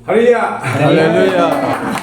할렐루야. 할렐루야.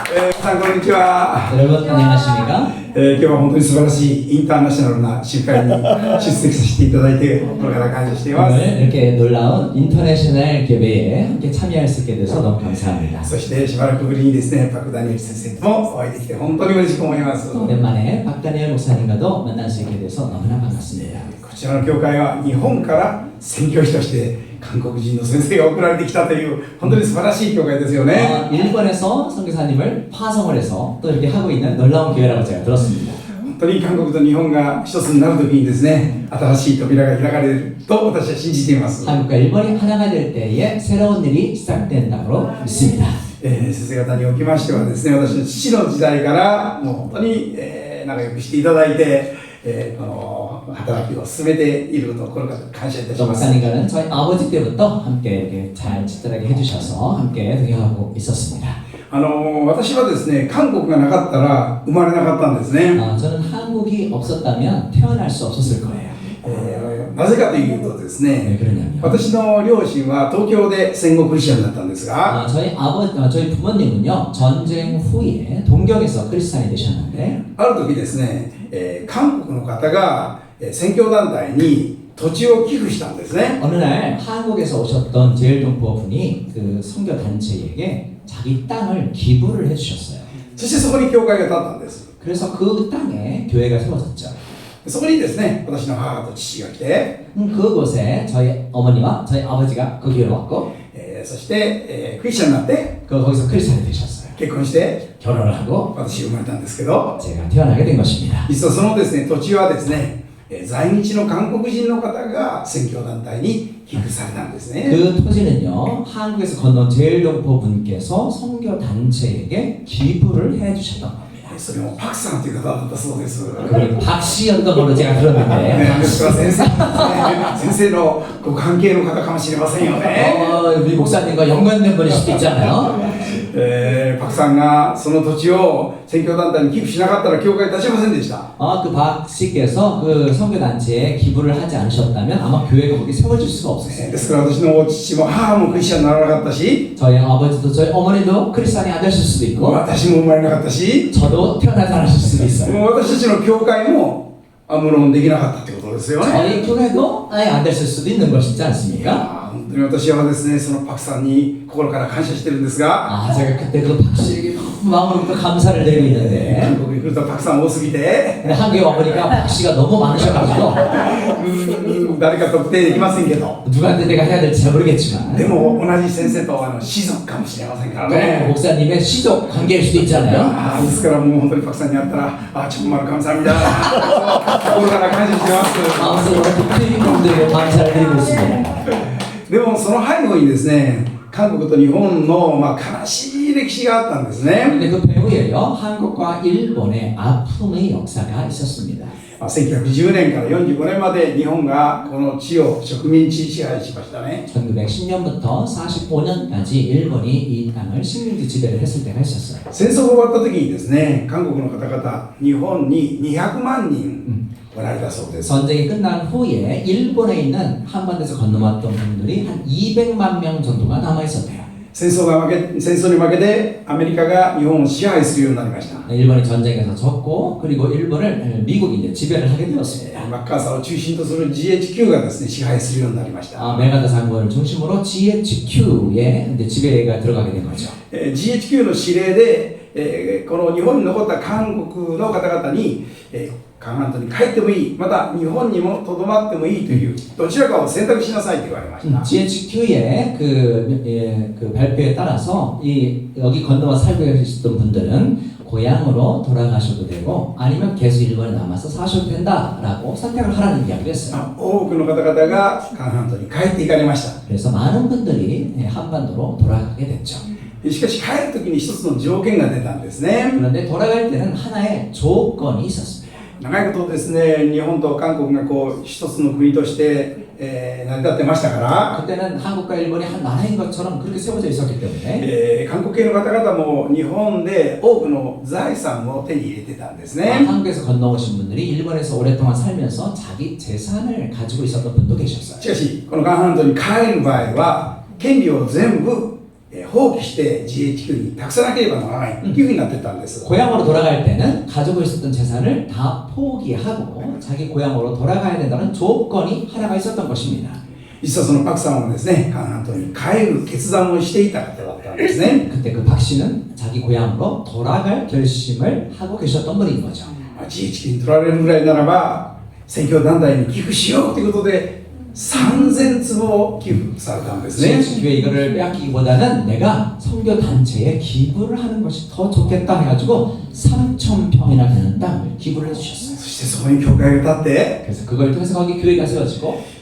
皆さんこんにちは。 여러분 안녕하십니까? 今日は本当に素晴らしいインターナショナルな集会に出席させていただいて心から感謝しています。 오늘 이렇게 놀라운 인터내셔널 교회에 함께 참여할 수 있게 돼서 너무 감사합니다. そしてしばらくぶりにですね、パク・ダニエル先生ともお会いできて本当に嬉しく思います。 오랜만에 박다니엘 목사님과도 만날 수 있게 돼서 너무나 반갑습니다. こちらの教会は日本から宣教師として韓国人の先生が送られてきたという本当に素晴らしい教会ですよね。 일본에서 선교사님을 파송을 해서 또 이렇게 하고 있는 놀라운 교회라고 제가 들었습니다. 本当に韓国と日本が一つになるときにですね、新しい扉が開かれると私は信じています。 한국과 일본이 하나가 될 때에 새로운 일이 시작된다고 믿습니다. 先生方におきましてはですね、私の父の時代からもう本当に、仲良くしていただいて、この働きを進めていることを心から感謝いたします。 목사님과는 저희 아버지 때부터 함께 이렇게 잘 친절하게 해주셔서 함께 동행하고 있었습니다. 私はですね、韓国がなかったら生まれなかったんですね。 저는 한국이 없었다면 태어날 수 없었을 거예요. なぜかというとですね、 왜 그러냐면 私の両親は東京で戦後クリスチャンだったんですが、 저희 부모님은요 전쟁 후에 동경에서 크리스찬이 되셨는데 ある時ですね、韓国の方が宣教団体に土地を寄付したんですね。 어느 날 한국에서 오셨던 제일동포분이 그 선교 단체에게 자기 땅을 기부를 해주셨어요. そしてそこに教会が建ったんです。 그래서 그 땅에 교회가 세워졌죠. そこにですね、私の母と父が来て、 그곳에 저희 어머니와 저희 아버지가 그 교회로 왔고 そして、クリスチャンになって 거기서 크리스찬이 되셨어요. 結婚して 결혼을 하고 私生まれたんですけど、 제가 태어나게 된 것입니다. 実はそのですね、土地はですね、在日の韓国人の方が宣教団体に寄付されたんですね。 그 토지는요 한국에서 건넌 제일동포 분께서 선교 단체에게 기부를 해주셨던 겁니다. それもパクさんという方だったそうです。 그리고 박 씨였던 걸로 제가 들었는데 ですから先生のご関係の方かもしれませんよね。 우리 목사님과 연관된 분일 수도 있잖아요. パクさんがその土地を宣教団体に寄付しなかったら教会立ちませんでした。 그 박 씨께서 그 선교 단체에 기부를 하지 않으셨다면 아마 교회가 거기 세워질 수가 없었어요. ですから私の父も母もクリスチャンにならなかったし、 저희 아버지도 저희 어머니도 크리스찬이 안 되실 수도 있고 私も生まれなかったし、 저도 태어나지 않으실 수도 있어요. 私たちの教会も無論できなかったってことですよね。 저희 교회도 아예 안 됐을 수도 있는 것이지 않습니까? 本当に私はですね、そのパクさんに心から感謝してるんですが、 제가 그때 그 박 씨에게 마음으로부터 감사를 드리고 있는데 韓国に来るとパクさん多すぎて、 한국에 와보니까 박 씨가 너무 많으셔가지고 誰か特定できませんけど、 누구한테 내가 해야 될지 잘 모르겠지만 でも同じ先生と士族かもしれませんから 또 ね。 목사님의 시족 관계일 수도 있잖아요. ですからもう本当にパクさんに会ったら、ちょっとまる감사합니다心から感謝してます。 아무튼 특별히분들에게 감사를 드리고 있습니다. でもその背後にですね、韓国と日本の、悲しい歴史があったんですね。 근데 그 배후에요 한국과 일본의 아픔의 역사가 있었습니다. 1910年から45年まで日本がこの地を植民地支配しましたね。 1910년부터 45년까지 일본이 이 땅을 식민지 지배를 했을 때가 있었어요. 戦争が終わった時にですね、韓国の方々、日本に200万人おられたそうです。 전쟁이 끝난 후에 일본에 있는 한반도에서 건너왔던 분들이 한 200만 명 정도가 남아 있었대요. 戦争に負けてアメリカが日本を支配するようになりました。 일본이 전쟁에서 졌고 그리고 일본을 미국이 이제 지배를 하게 되었습니다. マッカーサーを中心とする GHQ がですね、支配するようになりました。 메가다 장군을 중심으로 GHQ에 이제 지배가 들어가게 된 거죠. GHQ の指令で、この日本に残った韓国の方々に、韓半島に帰ってもいい、また日本にもとどまってもいいというどちらかを選択しなさいと言われました。 GHQ의 그 발표에 따라서 여기 건너와 살고 계셨던 분들은 고향으로 돌아가셔도 되고 아니면 계속 일본에 남아서 사셔도 된다라고 선택을 하라는 이야기를 했어요. 多くの方々が韓半島に帰っていかれました。 그래서 많은 분들이 한반도로 돌아가게 됐죠. しかし帰る時に一つの条件が出たんですね。 그런데 돌아갈 때는 하나의 조건이 있었습니다. 長いことですね、日本と韓国が一つの国として、成り立ってましたから、 그때는 한국과 일본이 한 나라인 것처럼 그렇게 세워져 있었기 때문에 韓国系の方々も日本で多くの財産を手に入れてたんですね。 한국에서 건너오신 분들이 일본에서 오랫동안 살면서 자기 재산을 가지고 있었던 분도 계셨어요. しかしこの韓半島に帰る場合は権利を全部放棄して GHQ に託さなければならないというふうになってたんです。 고향으로 돌아갈 때는 가지고 있었던 재산을 다 포기하고 자기 고향으로 돌아가야 된다는 조건이 하나가 있었던 것입니다. 実はそのパクさんはですね、カン半島に帰る決断をしていた方だったんですね。 그때 그 박 씨는 자기 고향으로 돌아갈 결심을 하고 계셨던 분인 거죠. GHQ に取られるぐらいならば選挙団体に寄付しようということで3000坪を寄付されたんですね。 교회 이거를 빼앗기기보다는 내가 선교 단체에 기부를 하는 것이 더 좋겠다 해가지고 3,000평이나 되는 땅을 기부를 해주셨어요. そしてそこに教会が建って、 그래서 그걸 통해서 거기 교회가 세워지고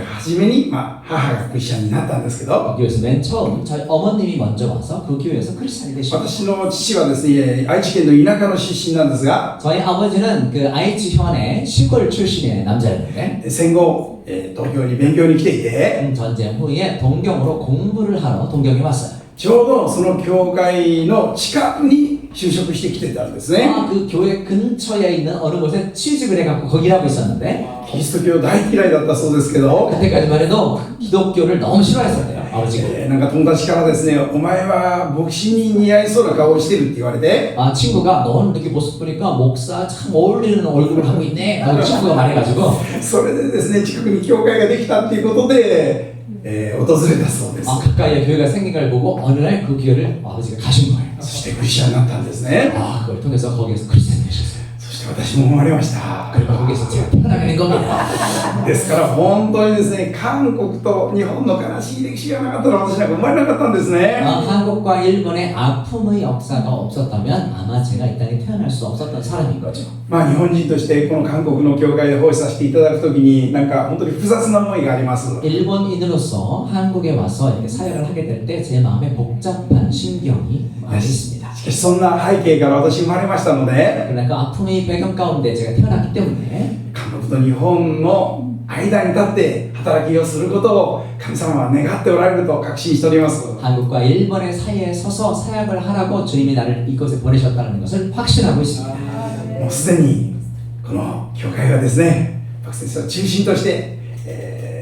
初めに、母がクリスチャンになったんですけど、 교회에서 맨 처음 저희 어머님이 먼저 와서 그 교회에서 크리스찬이 되셨어요. 私の父はですね、愛知県の田舎の出身なんですが、 저희 아버지는 그愛知현의 시골 출신의 남자였는데 戦後、東京に勉強に来ていて、 전쟁 후에 동경으로 공부를 하러 동경에 왔어요. ちょうどその教会の近くに就職してきてたんですね。 그 교회 근처에 있는 어느 곳에 취직을 해갖고 거기 일하고 있었는데 キリスト教大嫌いだったそうですけど、 그때까지만 해도 기독교를 너무 싫어했었대요. 아버지가. なんか友達からですね、お前は牧師に似合いそうな顔をしてるって言われて、 친구가 넌 이렇게 모습 보니까 목사 참 어울리는 얼굴을 하고 있네. 라고 친구가 말해가지고 それでですね、近くに教会ができたっていうことで、訪れたそうです。 가까이에 교회가 생긴 걸 보고 어느 날 그 교회를 아버지가 가신 거예요. そしてクリスチャンになったんですね。 그걸 통해서 거기에서 크리스찬이 되셨어요. そして私も生まれました。 그리고 거기에서 제가 태어나게 된 겁니다. ですから本当にですね、韓国と日本の悲しい歴史がなかったら私なんか生まれなかったんですね。 한국과 일본의 아픔의 역사가 없었다면 아마 제가 이 땅에 태어날 수 없었던 사람인 거죠. 日本人としてこの韓国の教会で奉仕させていただくときになんか本当に複雑な思いがあります。 일본인으로서 한국에 와서 이렇게 사역을 하게 될 때 제 마음에 복잡한 신경이 많이 있습니다. しかしそんな背景から私生まれましたので、 그러나 그 아픔의 배경 가운데 제가 태어났기 때문에 韓国と日本の間に立って働きをすることを神様は願っておられると確信しております。 한국과 일본의 사이에 서서 사역을 하라고 주님이 나를 이곳에 보내셨다는 것을 확신하고 있습니다. もうすでにこの教会はですね、パク先生を中心として、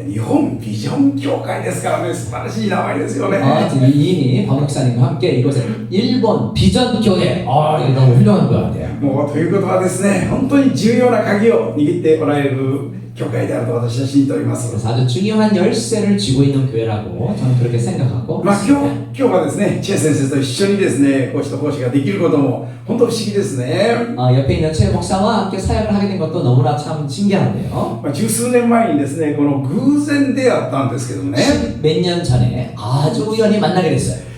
日本ビジョン教会ですからね、素晴らしい名前ですよね。 지금 이인이 박 목사님과 함께 이곳에 일본 비전 교회 이게 너무 훌륭한 것 같아요. もうということはですね、本当に重要な鍵を握っておられる教会であると私は信じております。 그래서 아주 중요한 열쇠를 쥐고 있는 교회라고 저는 그렇게 생각하고 今 있습니다. 日はですね、チェ先生と一緒にですね、講師と講師ができることも本当不思議ですね。 옆에 있는 최 목사와 함께 사역을 하게 된 것도 너무나 참 신기한데요. 十数年前にですね、この偶然出会ったんですけどもね、 몇 년 전에 아주 우연히 만나게 됐어요.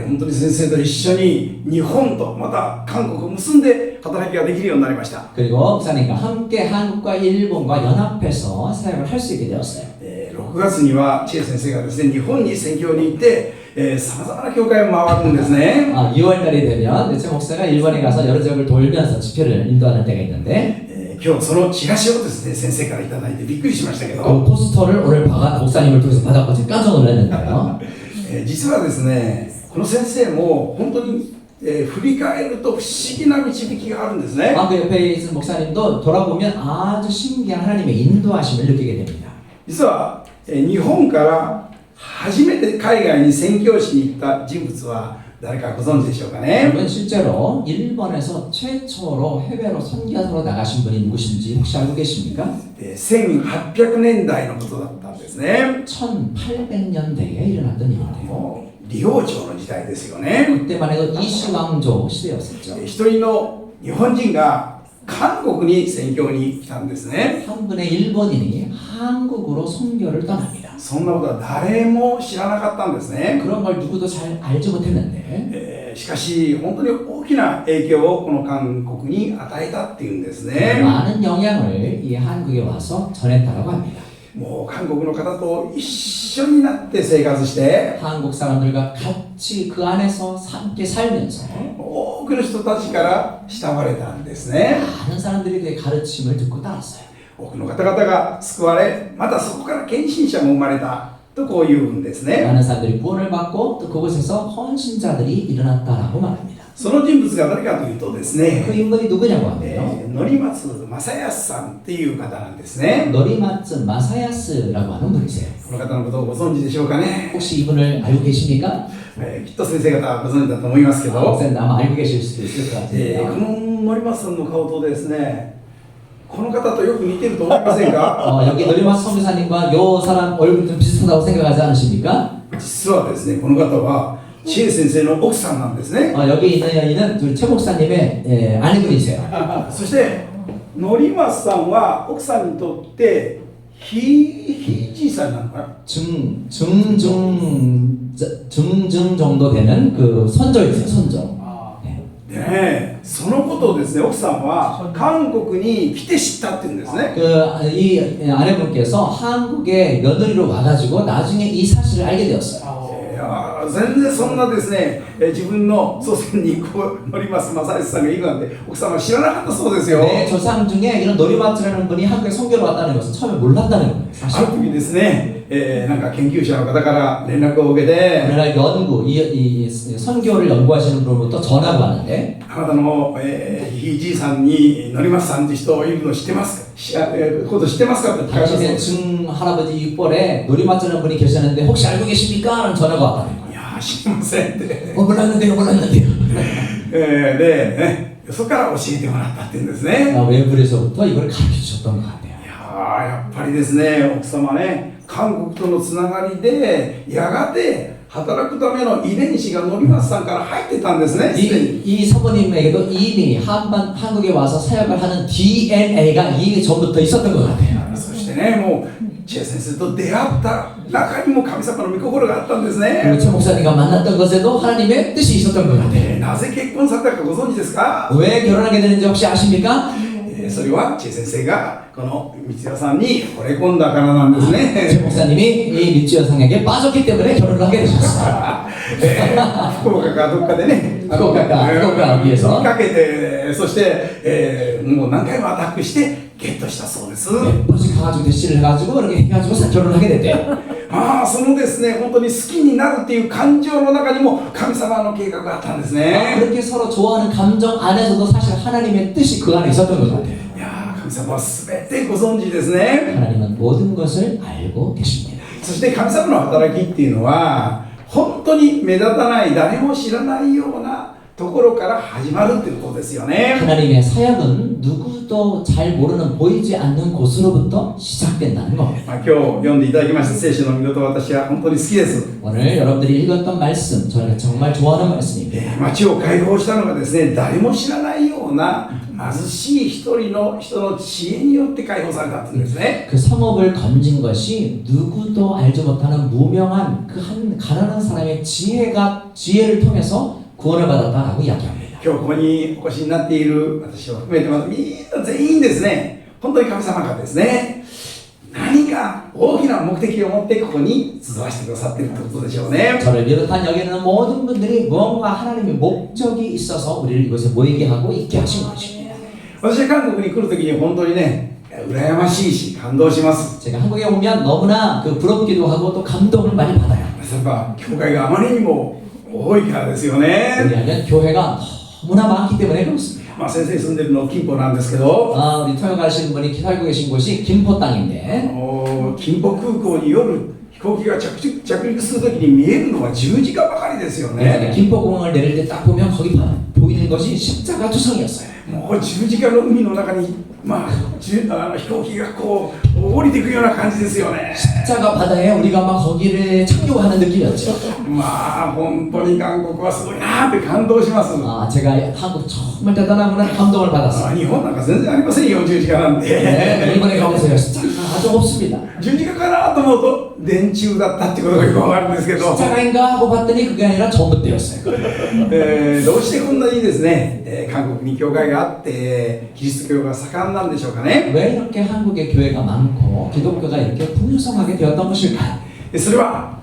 本当に先生と一緒に日本とまた韓国を結んで働きができるようになりました。 그리고 목사님과 함께 한국과 일본과 연합해서 사역을 할 수 있게 되었어요. 6月にはチェ先生がですね、日本に宣教に行ってさまざまな教会を回るんですね。 2월달이 되면 최 목사가 일본에 가서 여러 지역을 돌면서 집회를 인도하는 때가 있는데 今日そのチラシをですね、先生からいただいてびっくりしましたけど、 그 포스터를 오늘 목사님을 통해서 받았고 제가 깜짝 놀랐는데요. 実はですね、この先生も本当に、振り返ると不思議な導きがあるんですね。 그 옆에 있는 목사님도 돌아보면 아주 신기한 하나님의 인도하심을 느끼게 됩니다. 実は、日本から初めて海外に宣教師に行った人物は誰かご存知でしょうかね。 여러분 실제로 일본에서 최초로 해외로 선교사로 나가신 분이 누구신지 혹시 알고 계십니까? 1800年代のことだったんですね。 1800년대에 일어났던 일인데요. 李王朝の時代ですよね。 그때만 해도 이시왕조 시대였었죠. 一人の日本人が韓国に宣教に来たんですね。 한 분의 일본인이 한국으로 선교를 떠납니다. そんなことは誰も知らなかったんですね。 그런 걸 누구도 잘 알지 못했는데 しかし本当に大きな影響をこの韓国に与えたっていうんですね。 많은 영향을 이 한국에 와서 전했다고 합니다. もう韓国の方と一緒になって生活して 한국 사람들과 같이 그 안에서 함께 살면서 多くの人たちから慕われたんですね。 많은 사람들이 그의 가르침을 듣고 따랐어요. 多くの方々が救われ、またそこから献身者も生まれたとこういうんですね。 많은 사람들이 구원을 받고 또 그곳에서 헌신자들이 일어났다라고 말합니다. その人物が誰かというとですね、 그 인물이 누구냐고 하면요. 則松正康さんっていう方なんですね。 노리마츠 마사야스라고 하는 분이세요. この方のことをご存知でしょうかね。 혹시 이분을 알고 계십니까? きっと先生方ご存知だと思いますけど、 목사님 아마 알고 계실 수도 있을 것 こ 같은데요. の森松さんの顔とですね、この方とよく似てると思いませんか？ 여기 노리마스 선교사님과 요 사람 얼굴 좀 비슷하다고 생각하지 않으십니까? 実はですね、この方は知恵先生の奥さんなんですね。 여기 있는 여인은 우리 최 목사님의 아내분이세요. そして森松さんは奥さんにとってひいじいさんなのかな。 중증 정도 되는 그 선조이세요, 선조. でね、そのことをですね、奥さんは韓国に来て知ったっていうんですね。 이 아내분께서 한국에 며느리로 와가지고 나중에 이 사실을 알게 되었어요. いや全然そんなですね、自分の祖先に森松正義さんがいるなんて奥様は知らなかったそうですよ。 내 조상 중에 이런 노리마츠라는 분이 한국에 선교로 왔다는 것은 처음에 몰랐다는 거예요. ある時ですね、なんか研究者の方から連絡を受けて、 어느 날 연구, 이 선교를 연구하시는 분으로부터 전화가 왔는데 あなたの、ひいじいさんに森松さんって人いるの知ってますか、こと知ってますかって聞かれたそうで 당신의 す。 증할아버지 육벌에 노리마츠라는 분이 계셨는데 혹시 알고 계십니까? 라는 전화가 왔다는 거예요. いや知りませんって、 몰랐는데요. で、そこから教えてもらったって言うんですね。 외부에서부터 이걸 가르쳐 주셨던 것 같아요. いややっぱりですね、奥様ね、韓国とのつながりでやがて働くための遺伝子が森松さんから入ってたんですね。 이 사모님에게도 이미 한국에 와서 사역을 하는 DNA가 이미 전부터 있었던 것 같아요. そしてね、もう知恵先生と出会った中にも神様の御心があったんですね。 그리고 최 목사님과 만났던 것에도 하나님의 뜻이 있었던 것 같아요. なぜ結婚されたかご存知ですか？ 왜 결혼하게 되는지 혹시 아십니까? それは知恵先生がこの三代さんに惚れ込んだからなんです 최 ね。 목사님이 이 미치 여성에게 빠졌기 때문에 결혼을 하게 되셨어요. 福岡かどっかでね、福岡위에서 見かけて、そして、もう何回もアタックしてゲットしたそうです。 몇 번씩 가가지고 대시를 해가지고 이렇게 해가지고 결혼을 하게 됐대요. そのですね、本当に好きになるっていう感情の中にも神様の計画があったんですね。 그렇게 서로 좋아하는 감정 안에서도 사실 하나님의 뜻이 그 안에 있었던 것 같아요. いや神様は全てご存知ですね。 하나님은 모든 것을 알고 계십니다. そして神様の働きっていうのは本当に目立たない誰も知らないようなところから始まるっていうことですよね。 하나님의 사역은 누구도 잘 모르는 보이지 않는 곳으로부터 시작된다는 겁니다. 今日読んでいただきました聖書の御言葉、私は本当に好きです。 오늘 여러분들이 읽었던 말씀 저희가 정말 좋아하는 말씀입니다. 町を解放したのがですね、誰も知らないような貧しい一人の人の知恵によって解放されたっていうんですね。 그 성읍을 건진 것이 누구도 알지 못하는 무명한 그 한 가난한 사람의 지혜를 통해서 구원을 받았다라고 이야기합니다. 今日ここにお越しになっている私を含めてますみんな全員ですね、本当に神様がですね、何か大きな目的を持ってここに集わせてくださっているということでしょうね。 저를 비롯한 여기 있는 모든 분들이 무언가 하나님의 목적이 있어서 우리를 이곳에 모이게 하고 있게 하신 것입니다. 私は韓国に来るときに本当にね、羨ましいし感動します。 제가 한국에 오면 너무나 그 부럽기도 하고 또 감동을 많이 받아요. やっぱ教会があまりにも多いからですよね。 왜냐하면 교회가 너무나 많기 때문에 그렇습니다. 先生住んでるの金浦なんですけど、 우리 토요 가시는 분이 살고 계신 곳이 김포 땅인데 金浦空港に夜飛行機が着陸するときに見えるのは十字架ばかりですよ 네, ね。 김포공항을 내릴 때 딱 보면 거기 보이는 것이 십자가 두성이었어요. もう十字架の海の中に、飛行機がこう降りていくような感じですよね。 십자가 바다에 우리가 막 거기를 착륙하는 느낌이었죠. 本当に韓国はすごいなって感動します。 제가 한국 정말 대단하구나 감동을 받았어요. 日本なんか全然ありませんよ、十字架なんて。 네, 일본에 가보세요. 십자가 아주 없습니다. 十字架かなと思うと電柱だったってことがよくわかるんですけど、 십자가인가 하고 봤더니 그게 아니라 전봇대였어요. どうしてこんなにですね、韓国に教会があってキリスト教が盛んなんでしょうかね。 왜 이렇게 한국에 교회가 많고 기독교가 이렇게 풍성하게 되었던 것일까요? それは、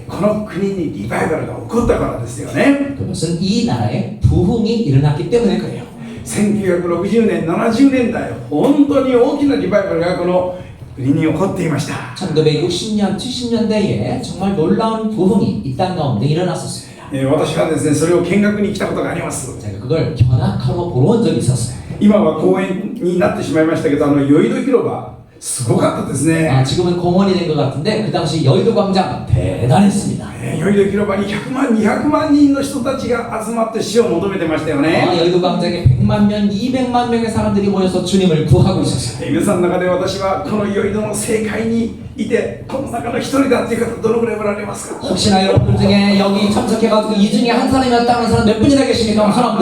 この国にリバイバルが起こったからですよね。 그것은 이 나라에 부흥이 일어났기 때문에 그래요. 1960年、70年代、本当に大きなリバイバルがこの国に起こっていました。 1960년, 70년대에 정말 놀라운 부흥이 이 땅 가운데 일어났었습니다. 私はですね、それを見学に来たことがあります。 제가 그걸 견학하러 보러 온 적이 있었어요. 今は公園になってしまいましたけど、ヨイド広場、すごかったですね。 지금은 공원이 된 것 같은데 그 당시 여의도 광장 대단했습니다. ヨイド広場に100万、200万人の人たちが集まって死を求めてましたよね。 여의도 광장에 100만 명, 200만 명의 사람들이 모여서 주님을 구하고 있었어요. 皆さんの中で私はこのヨイドの政界にいてこの中の一人だっていう方どのくらいおられますか？ 혹시나 여러분들 중에 여기 참석해가지고 이 중에 한 사람이었다는 사람 몇 분이나 계십니까? 한번 손 한번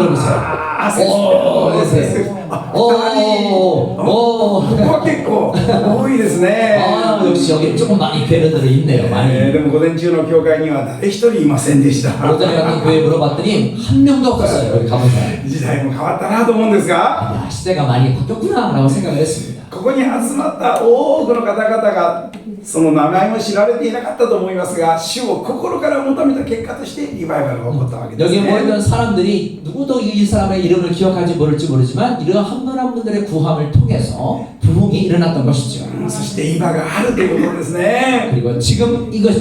들어보세요. ここは結構多いですね。 역시 여기 조금 많이 괴로들이 있네요. 많이. でも午前中の教会には誰一人いませんでした。 오전에 같은 교회 물어봤더니 한 명도 없었어요. 여기 가본 사람. 時代も変わったなと思うんですが、 야, 시대가 많이 바뀌었구나라고 생각을 했습니다. ここに集まった多くの方々がその名前も知られていなかったと思いますが、主を心から求めた結果としてリバイバルが起こったわけです 여기에 ね。 모였던 사람들이 누구도 이 사람의 이름을 기억하지 모를지 모르지만 이러한 한 분 한 분들의 구함을 통해서 부흥이 일어났던 것이죠. そして今があるということですね。 그리고 지금 우리가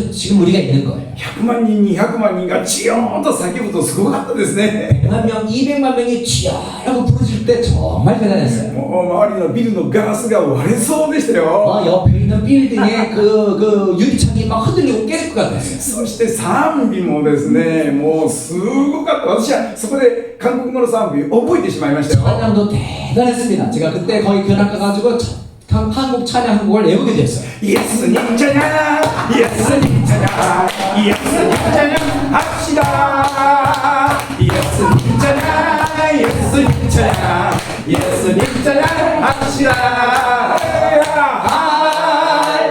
있는 거예요. 100万人、200万人がチヨーンと叫ぶとすごかったですね。 100만 명, 200만 명이 쥐야라고 부르실 때 정말 대단했어요. もう周りのビルのガラスが割れそうでしたよ。 옆에 있는 빌딩에 그 유리창이 막 흔들리고 깨질 것 같았어요. そして賛美もですね、もうすごかった。私はそこで韓国語の賛美覚えてしまいましたよ。 찬양도 대단했습니다. 제가 그때 거의 견학 가가지고 한국 찬양 한 곡을 외우게 됐어요. 예수님 찬양, 예수님 찬양, 예수님 찬양 합시다. 예수님 찬양, 예수님 찬양, 예수님 찬양 합시다.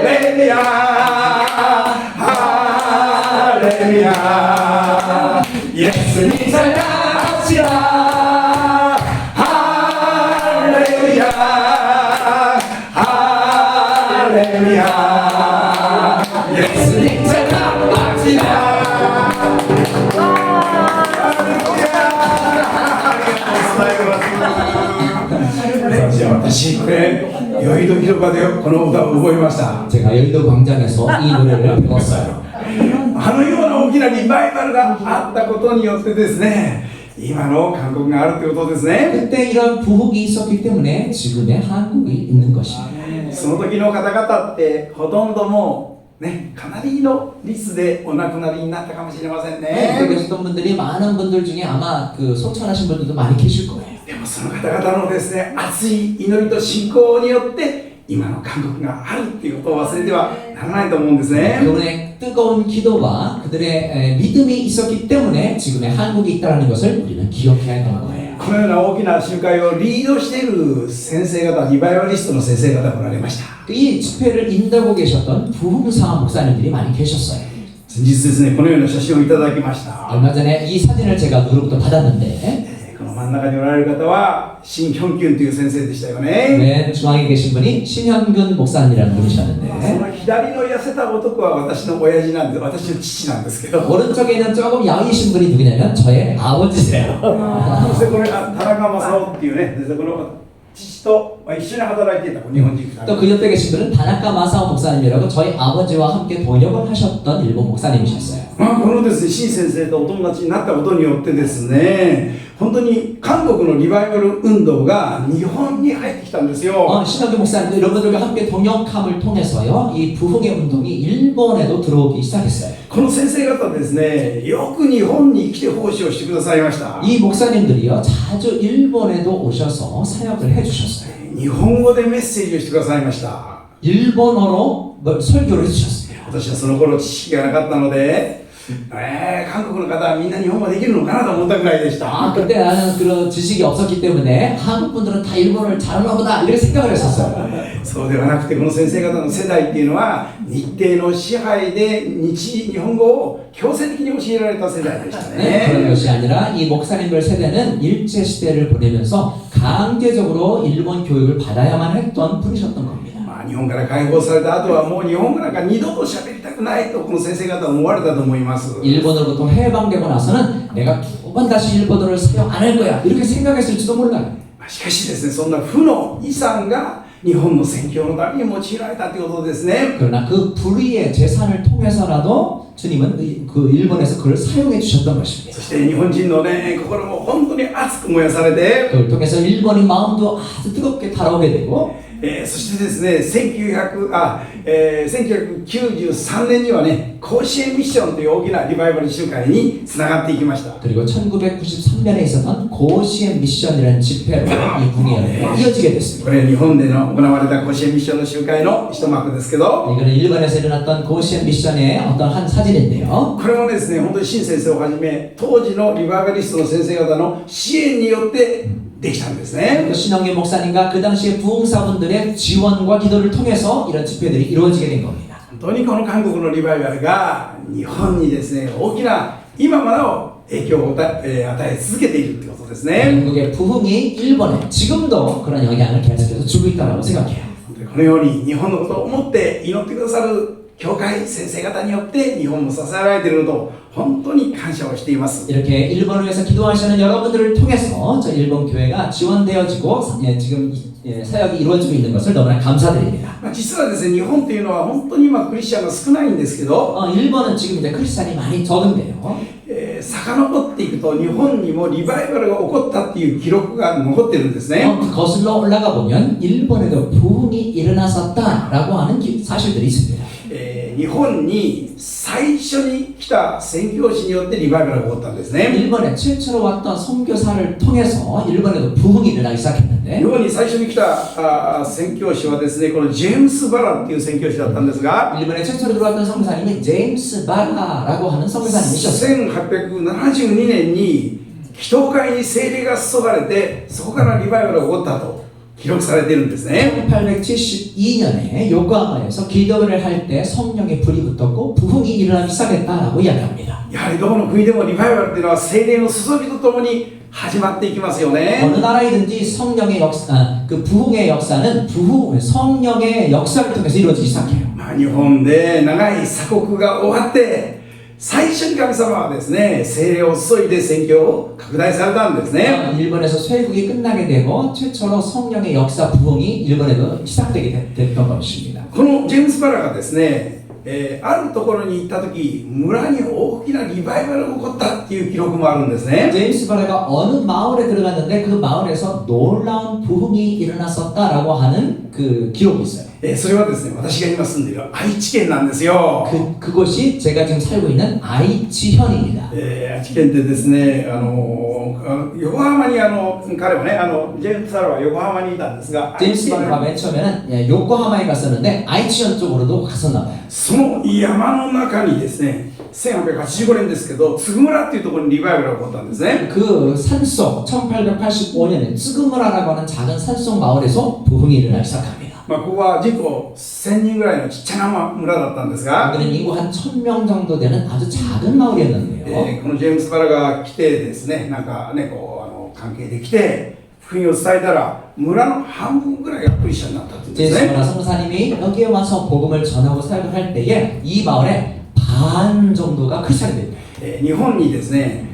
할렐루야, 할렐루야. 예수님 찬양 합시다. 할렐루야. 할렐루야. 예수님 찬양합시다.私これヨイド広場でこの歌を覚えました。 제가 여의도 광장에서 이 노래를 배웠어요. あのような大きなリバイバルがあったことによってですね、今の韓国があるということですね。 그때 이런 부흥이 있었기 때문에 지금의 한국이 있는 것입니다. その時の方々ってほとんどもうね、かなりの率でお亡くなりになったかもしれませんね。 한국에 계셨던 분들이 많은 분들 중에 아마 그 소천하신 분들도 많이 계실 거예요. でもその方々のですね、熱い祈りと信仰によって今の韓国があるっていうことを忘れてはならないと思うんですね。 그분의 뜨거운 기도와 그들의 믿음이 있었기 때문에 지금의 한국이 있다는 것을 우리는 기억해야 되는 거예요. このような大きな集会をリードしている先生方、リバイバリストの先生方がおられました。 이 집회를 인도하고 계셨던 부흥사 목사님들이 많이 계셨어요. 先日ですね、このような写真をいただきました。 얼마 전에 이 사진을 제가 누구로부터 받았는데 この真ん中におられる方はシン・ヒョンキュンという先生でしたよね。 맨 중앙에 계신 분이 신현근 목사님이라는 そ 분이셨는데 の左の痩せた男は私の親父なんで、私の父なんですけど、 오른쪽에 있는 조금 야위신 분이 누구냐면 저의 아버지세요. そしてこれが田中正夫っていうね、でこの父と一緒に働いていた日本人2人。 또 그 옆에 계신 분은 다나카 마사오 목사님이라고 저희 아버지와 함께 동역을 하셨던 일본 목사님이셨어요. このですね、シン先生とお友達になったことによってですね、本当に韓国のリバイバル運動が日本に入ってきたんですよ。 신학교 목사님도 이런 분들과 함께 동역함을 통해서요, 이 부흥의 운동이 일본에도 들어오기 시작했어요. この先生方ですね、よく日本に来て奉仕をしてくださいました。 이 목사님들이요, 자주 일본에도 오셔서 사역을 해주셨어요. 日本語でメッセージをしてくださいました。 일본어로 설교를 해주셨어요. 私はその頃知識がなかったので、韓国の方はみんな日本語できるのかなと思ったぐらいでした。 그때 나는 그런 지식이 없었기 때문에 한국 분들은 다 일본어를 잘하나 보다 이렇게 생각을 했었어요. そうではなくて、この先生方の世代っていうのは日程の支配で日本語を強制的に教えられた世代でした 네, 그런 ね。 것이 아니라 이 목사님들 세대는 일제 시대를 보내면서 강제적으로 일본 교육을 받아야만 했던 분이셨던 겁니다. 日本から解放された後はもう日本語なんか二度と喋りたくないとこの先生方は思われたと思います。 일본으로부터 해방되고 나서는 내가 두 번 다시 일본어를 사용 안 할 거야 이렇게 생각했을지도 몰라요. しかしですね、そんな負の遺産が日本の宣教のために用いられたということですね。 그러나 그 불의의 재산을 통해서라도 주님은 그 일본에서 그걸 사용해 주셨던 것입니다. そして日本人のね、心も本当に熱く燃やされて、 그걸 통해서 일본인 마음도 아주 뜨겁게 달아오게 되고 そしてですね、1993年にはね、甲子園ミッションという大きなリバイバル集会につながっていきました。 그리고 1993년에 있었던 고시엔 미션이라는 집회로 이 붕괴가 이어지게 こ 됐습니다. れ日本での行われた甲子園ミッションの集会の一幕ですけど、 이거는 일본에서 일어났던 고시엔 미션의 어떤 한 사진인데요. これもですね、本当に新先生をはじめ当時のリバイバリストの先生方の支援によってできたんですね。 신영기 목사님과 그 당시에 부흥사분들의 지원과 기도를 통해서 이런 집회들이 이루어지게 된 겁니다. 本当にこの韓国のリバイバルが日本にですね、大きな今までの影響を与え続けているということですね。 한국의 부흥이 일본에 지금도 그런 영향을 계속해서 주고 있다고 생각해요. このように日本のことを思って祈ってくださる教会先生方によって日本も支えられているのと本当に感謝をしています。 이렇게 일본을 위해서 기도하시는 여러분들을 통해서 저 일본 교회가 지원되어지고 지금 사역이 이루어지고 있는 것을 너무나 감사드립니다. 実はですね、日本というのは本当に今クリスチャンが少ないんですけど、 일본은 지금 이제 크리스찬이 많이 적은데요. 遡っていくと日本にもリバイバルが起こったっていう記録が残ってるんですね。 거슬러 올라가 보면 일본에도 부흥이 일어났었다라고 하는 사실들이 있습니다. 日本に最初に来た宣教師によってリバイバルが起こったんですね。 일본에 최초로 왔던 선교사를 통해서 일본에도 부흥이 일어나기 시작했는데 日本に最初に来た宣教師はですね、このジェームス・バラっていう宣教師だったんですが、 일본에 최초로 들어왔던 선교사님은 제임스 바라라고 하는 선교사님이셨어요. 1872年に祈祷会に聖霊が注がれてそこからリバイバルが起こったと記録されているんですね。 1872년에 요코하마에서 기도를 할 때 성령의 불이 붙었고 부흥이 일어나기 시작했다라고 이야기합니다. やはりどこの国でもリバイバルっていうのは聖霊の注ぎとともに始まっていきますよね。 어느 나라이든지 성령의 역사, 그 부흥의 역사는 성령의 역사를 통해서 이루어지기 시작해요. 日本で長い鎖国が終わって最初に神様はですね、聖霊を注いで宣教を拡大されたんですね。 일본에서 쇠국이 끝나게 되고 최초로 성령의 역사 부흥이 일본에도 시작되게 됐던 것입니다. このジェームス・バラがですね、あるところに行った時村に大きなリバイバルが起こったっていう記録もあるんですね。 제임스 바라가 어느 마을에 들어갔는데 그 마을에서 놀라운 부흥이 일어났었다라고 하는 그 기록이 있어요. それはですね、私が今住んでいる愛知県なんですよ。 그곳이 제가 지금 살고 있는 아이치현입니다. 愛知県ってですね、横浜に彼はね、ジェームス・バラは横浜にいたんですが、 제임스 바라가 맨 처음에는 요코하마에 갔었는데 아이치현 쪽으로도 갔었나 봐요. その山の中にですね、1885年ですけど、つぐむらっていうところにリバイバルが起こったんですね。 그 산속 1885년에 쯔그무라라고 하는 작은 산속 마을에서 부흥이 일어나기 시작합니다. ここは人口1000人ぐらいのちっちゃな村だったんですが、 여기는 인구 한 1000명 정도 되는 아주 작은 마을이었는데요. このジェームス・バラが来てですね、なんかね、関係できて福音を伝えたら村の半分ぐらいがクリスチャンになったっていうんですね。 제임스 바라 선교사님이 여기에 와서 복음을 전하고 사역을 할 때에 이 마을의 반 정도가 크리스찬이 됩니다. 日本にですね、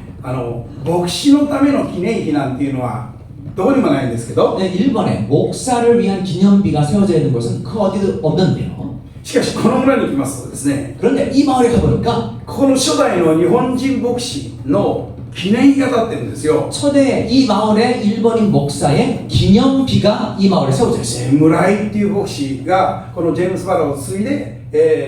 牧師のための記念碑なんていうのはどこにもないんですけど、 일본에 목사를 위한 기념비가 세워져 있는 곳은 그 어디도 없는데요. しかしこの村に来ますとですね、 그런데 이 마을에 가보니까 ここの初代の日本人牧師の記念碑が立ってるんですよ。 초대 이 마을의 일본인 목사의 기념비가 이 마을에 세워져 있어요. 村井っていう牧師がこのジェームス・バラを継いで、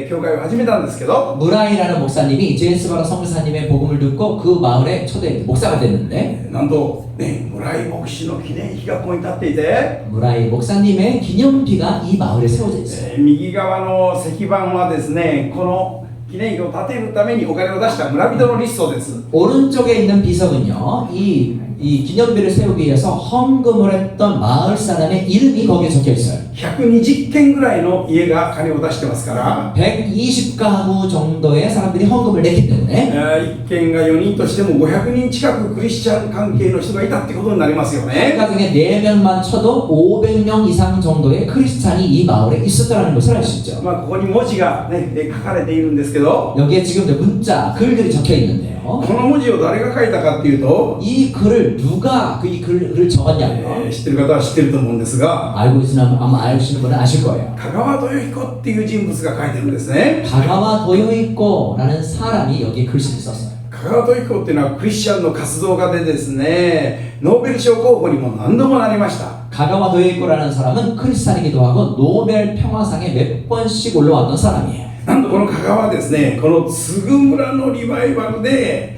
教会を始めたんですけど、 무라이라는 목사님이 제임스 바라 선교사님의 복음을 듣고 그 마을의 초대 목사가 됐는데 なんとね、村井牧師の記念碑がここに立っていて、 무라이 목사님의 기념비가 이 마을에 세워져 있어요. 右側の石板はですね、この記念碑を建てるためにお金を出した村人のリストです。 오른쪽에 있는 비석은요, 이 기념비를 세우기 위해서 헌금을 했던 마을 사람의 이름이 거기에 적혀 있어요. 120軒ぐらいの家が金を出してますから、 120가구 정도의 사람들이 헌금을 냈기 때문에 1軒が4人としても500人近くクリスチャン関係の人がいたってことになりますよね。 가정에 4명만 쳐도 500명 이상 정도의 크리스찬이 이 마을에 있었다는 것을 알 수 있죠. ここに文字が、ね、書かれているんですけど、 여기에 지금 문자, 글들이 적혀 있는데요. この文字を誰が書いたかっていうと、 이 글을 누가 이 글을 적었냐면 知ってる方は知ってると思うんですが、 알고 있으면 아마 아시는 분은 아실 거예요. 香川豊彦っていう人物が書いてるんですね。 가가와 도요이코라는 사람이 여기에 글씨를 썼어요. 香川豊彦っていうのはクリスチャンの活動家でですね、ノーベル賞候補にも何度もなりました。 가가와 도요이코라는 사람은 크리스찬이기도 하고 노벨 평화상에 몇 번씩 올라왔던 사람이에요. なんとこの香川はですね、このつぐ村のリバイバルで、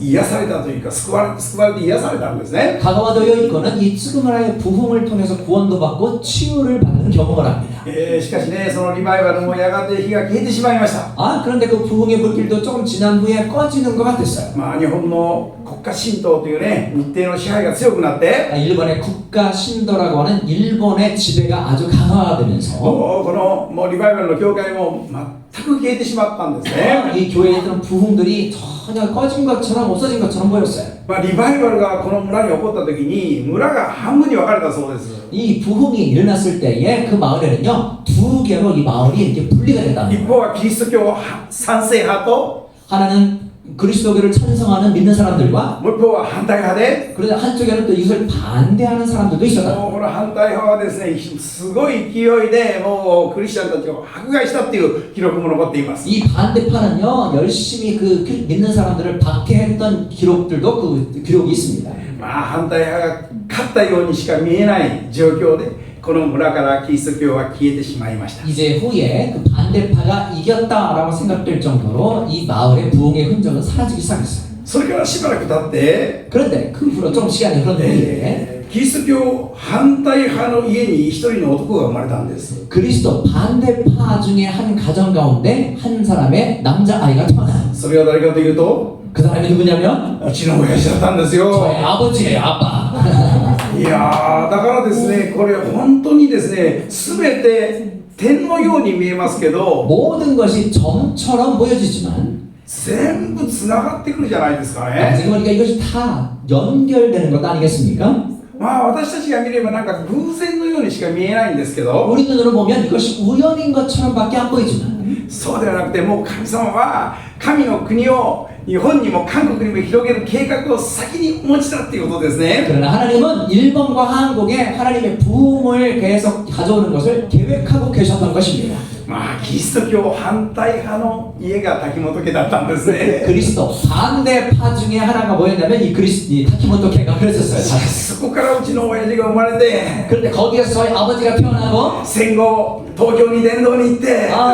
癒されたというか救われて癒されたんですね。 가가와 도요이코는 이 츠그무라의 부흥을 통해서 구원도 받고 치유를 받는 경험을 합니다. しかしね、そのリバイバルもやがて火が消えてしまいました。 그런데 그 부흥의 불길도 조금 지난 후에 꺼지는 것 같았어요. 日本の国家神道というね、日程の支配が強くなって、 일본의 국가 신도라고 하는 일본의 지배가 아주 강화되면서 このもうリバイバルの教会も全く消えてしまったんですね。 이 교회에 있던 부흥들이 전혀 꺼진 것처럼 없어진 것처럼 보였어요. リバイバルがこの村に起こった時に村が半分に分かれたそうです。 이 부흥이 일어났을 때에 그 마을에는요 두 개로 이 마을이 이렇게 분리가 됐다는 一 거예요. 方はキリスト教賛成派と 하나는 그리스도교를 찬성하는 믿는 사람들과 もう一方は反対派で、 그런데 한쪽에는 또 이것을 반대하는 사람들도 있었다. もうこの反対派はですね、すごい勢いでもうクリスチャンたちを迫害したっていう記録も残っています。 이 반대파는요 열심히 그 믿는 사람들을 박해했던 기록들도 그 기록이 있습니다. 反対派が勝ったようにしか見えない状況で、この村からキリスト教は消えてしまいました。 이제 후에 그 반대파가 이겼다라고 생각될 정도로 이 마을의 부흥의 흔적은 사라지기 시작했어요. それからしばらく経って、 그런데 그 후로 좀 시간이 흐른 후에 キリスト教反対派の家に一人の男が生まれたんです。 그리스도 반대파 중에 한 가정 가운데 한 사람의 남자아이가 태어나요. それは誰かというと、 그 사람이 누구냐면 うちの親父だったんですよ。 저의 아버지예요. 아빠. いやー、だからですね、これ本当にですね、すべて点のように見えますけど、 모든 것이 점처럼 보여지지만 全部つながってくるじゃないですかね。 지금 보니까 이것이 다 연결되는 것 아니겠습니까? 私たちが見ればなんか偶然のようにしか見えないんですけど、 우리 눈으로 보면 이것이 우연인 것처럼밖에 안 보이지만 そうではなくて、もう神様は神の国を日本にも韓国にも広げる計画を先にお持ちだっていうことですね。 그러나 하나님은 일본과 한국에 하나님의 부흥을 계속 가져오는 것을 계획하고 계셨던 것입니다. キリスト教反対派の家が滝本家だったんですね。 그리스도 반대파 중에 하나가 뭐였냐면 이 타키모토케가 그랬었어요. そこからうちの親父が生まれて、 그런데 거기에서 저희 아버지가 태어나고 戦後東京に伝道に行って、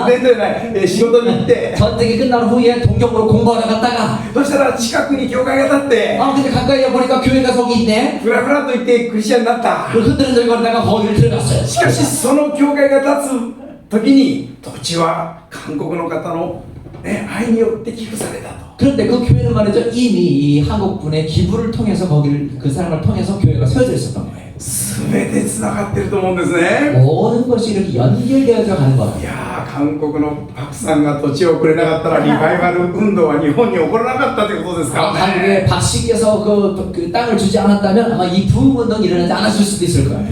伝道じゃない仕事に行って、 전쟁이 끝난 후에 동경으로 공부하러 갔다가 そしたら近くに教会が建って、 근데 가까이에 보니까 교회가 거기 있네. ふらふらと行ってクリスチャンになった。 그 흔들흔들거리다가 거기를 들어갔어요. しかしその教会が建つ時に土地は韓国の方の、愛によって寄付されたと。 그런데 그 교회는 말이죠 이미 이 한국분의 기부를 통해서 거기를 그 사람을 통해서 교회가 세워져 있었던 거예요. 全てつながってると思うんですね。 모든 것이 이렇게 연결되어져 가는 거예요. いやー、韓国のパクさんが土地をくれなかったらリバイバル運動は日本に起こらなかったということですからね。 한국에 박 씨께서 그 땅을 주지 않았다면 아마 이 부흥운동이 일어나지 않았을 수도 있을 거예요.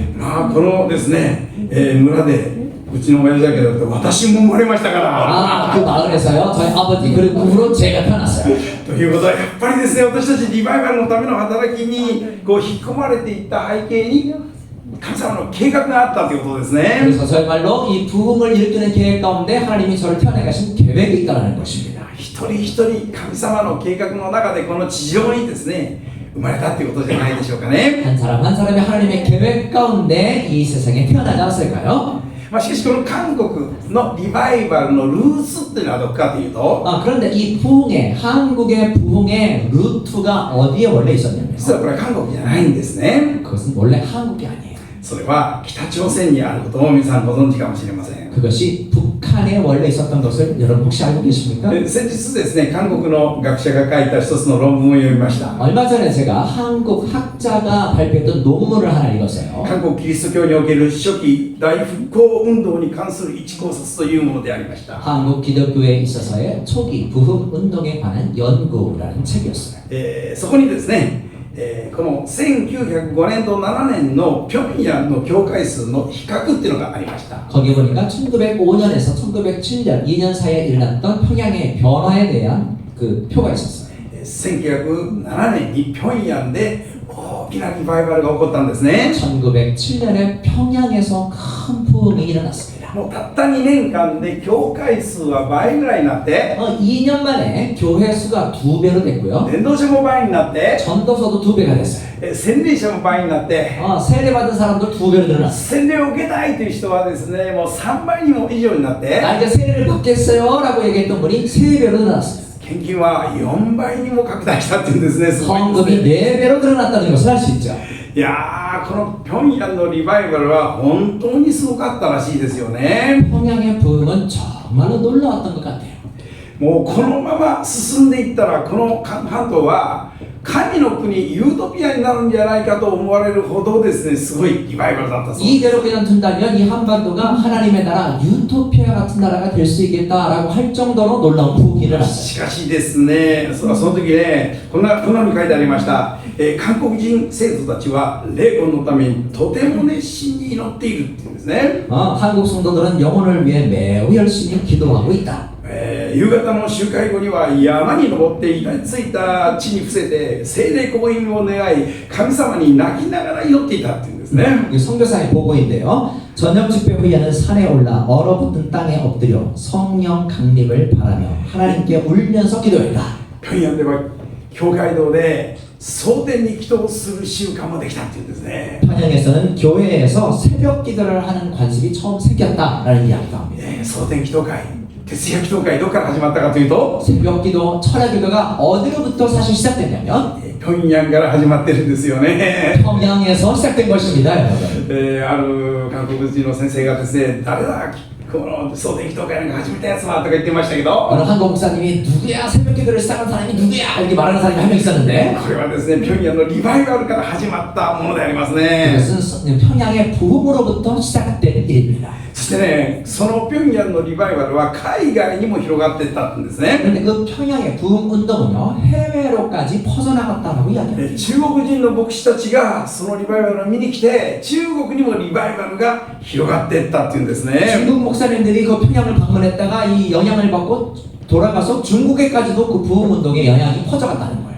このですね、村でうちの親父だけだと私も生まれましたから。 그 마을에서요 저희 아버지 그리고 그 후로 제가 태어났어요. ということはやっぱりですね、私たちリバイバルのための働きに引っ込まれていった背景に神様の計画があったということですね。 그래서 저야말로 이 부흥을 일으키는 계획 가운데 하나님이 저를 태어나게 하신 계획이 있다는 것입니다. 一人一人神様の計画の中でこの地上にですね生まれたということじゃないでしょうかね。 한 사람 한 사람이 하나님의 계획 가운데 이 세상에 태어나지 않았을까요? しかしこの韓国のリバイバルのルーツっていうのはどこかというと、 그런데 이 부흥의 한국의 부흥의 루트가 어디에 원래 있었냐면 実はこれは韓国じゃないんですね。 그것은 원래 한국이 아니에요. それは北朝鮮にあることを皆さんご存知かもしれません。 그것이 북한에 원래 있었던 것을 여러분 혹시 알고 계십니까? 先日ですね、韓国の学者が書いた一つの論文を読みました。 얼마 전에 제가 한국 학자가 발표했던 논문을 하나 읽었어요. 韓国キリスト教における初期大復興運動に関する一考察というものでありました。 한국 기독교에 있어서의 초기 부흥 운동에 관한 연구라는 책이었어요. そこにですね、この1905年と7年の平壌の教会数の比較っていうのがありました。 거기 보니까 1905년에서 1907년 2년 사이에 일어났던 평양의 변화에 대한 그 표가 있었어요. 1907年に平壌で大きなリバイバルが起こったんですね。 1907년에 평양에서 큰 부흥이 일어났습니다. 있습니다. もうたった2年間で教会数は倍ぐらいになって 2년 만에 교회 수가 2배로 됐고요. 伝道者も倍になって 전도서도 2배가 됐어요. 洗礼者も倍になって 세례 받은 사람도 2배로 늘어났어요. 洗礼を受けたいという人はですねもう3倍にも以上になって 나 이제 세례를 받겠어요 라고 얘기했던 분이 3배로 늘어났어요. 献金は4倍にも拡大したっていうんですね。すごいです 헌금이 ね。 4배로 늘어났다는 것을 알 수 있죠. いやーこの平壌のリバイバルは本当にすごかったらしいですよね。 평양의 부흥은 정말로 놀라웠던 것 같아요. もうこのまま進んでいったらこの半島は神の国ユートピアになるんじゃないかと思われるほどですねすごいリバイバルだったそうです。 이대로 그냥 둔다면 이 한반도가 하나님의 나라 유토피아 같은 나라가 될 수 있겠다라고 할 정도로 놀라운 부흥이 일어났어요. しかしですねその時ねこんなふうに書いてありました、韓国人生徒たちは霊魂のためにとても熱心に祈っているっていうんですね。 한국 성도들은 영혼을 위해 매우 열심히 기도하고 있다. 夕方の集会後には山に登ってついた地に伏せて聖霊降臨を願い神様に泣きながら祈っていたっていうんですね。 이 선교사의 보고인데요. 저녁 집회 후에는 산에 올라 얼어붙은 땅에 엎드려 성령 강림을 바라며 하나님께 울면서 기도했다. 平壌では教会堂で蒼天に祈祷する習慣もできたっていうんですね。 평양에서는 교회에서 새벽 기도를 하는 관습이 처음 생겼다라는 이야기가 합니다. 蒼天祈祷会徹夜祈祷会どこから始まったかというと 새벽 기도, 철야 기도가 어디로부터 사실 시작됐냐면 平壌から始まってるんですよね。 평양에서 시작된 것입니다, 여러분. ある韓国人の先生がですね誰だこの蒼天祈祷会なんか始めたやつはとか言ってましたけど 어느 한국 목사님이 누구야 새벽 기도를 시작한 사람이 누구야 이렇게 말하는 사람이 한 명 있었는데 これはですね平壌のリバイバルから始まったものでありますね。 그것은 평양의 부흥으로부터 시작된 일입니다. そしてねその平壌のリバイバルは海外にも広がっていったんですね。 그런데 그 평양의 부흥 운동은요 해외로까지 퍼져나갔다라고 이야기합니다. 中国人の牧師たちがそのリバイバルを見に来て中国にもリバイバルが広がっていったっていうんですね。 중국 목사님들이 그 평양을 방문했다가 이 영향을 받고 돌아가서 중국에까지도 그 부흥 운동의 영향이 퍼져갔다는 거예요.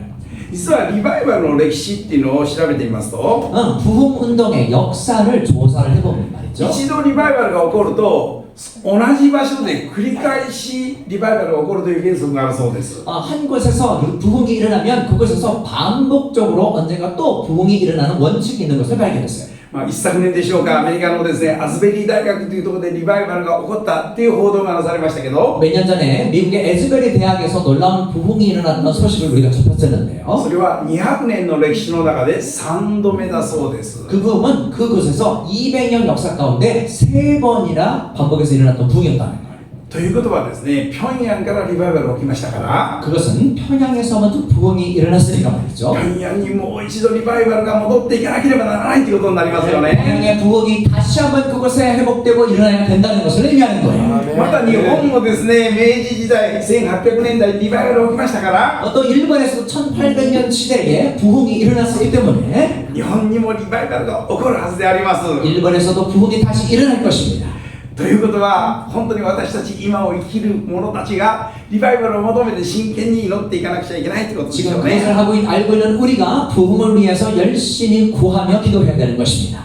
実はリバイバルの歴史っていうのを調べてみますと 부흥 운동의 역사를 조사를 해보면 말이죠. 一度リバイバルが起こると同じ場所で繰り返しリバイバルが起こるという原則があるそうです。 한 곳에서 부흥이 일어나면 그곳에서 반복적으로 언젠가 또 부흥이 일어나는 원칙이 있는 것을 발견했어요. 一昨年でしょうかアメリカのですねアズベリー大学というところでリバイバルが起こったっていう報道がなされましたけど 몇 년 전에 미국의 에즈베리 대학에서 놀라운 부흥이 일어났던 소식을 우리가 접했었는데요. それは200年の歴史の中で3度目だそうです。 그 부흥은 그곳에서 200년 역사 가운데 3번이나 반복해서 일어났던 부흥이었다는 거예요. ということはですね平壌からリバイバルが起きましたから 그것은 평양에서 먼저 부흥이 일어났으니까 말이죠. 平壌にもう一度リバイバルが戻っていかなければならないということになりますよね。 평양의 부흥이 다시 한번 그곳에 회복되고 일어나야 된다는 것을 의미하는 거예요. また日本もですね明治時代1800年代リバイバルが起きましたから 또 일본에서도 1800년 시대에 부흥이 일어났기 때문에 日本にもリバイバルが起こるはずであります。 일본에서도 부흥이 다시 일어날 것입니다. ということは本当に私たち今を生きる者たちがリバイバルを求めて真剣に祈っていかなくちゃいけないってことですよ 지금 ね。 그것을 알고 있는 우리가 부흥을 위해서 열심히 구하며 기도해야 되는 것입니다.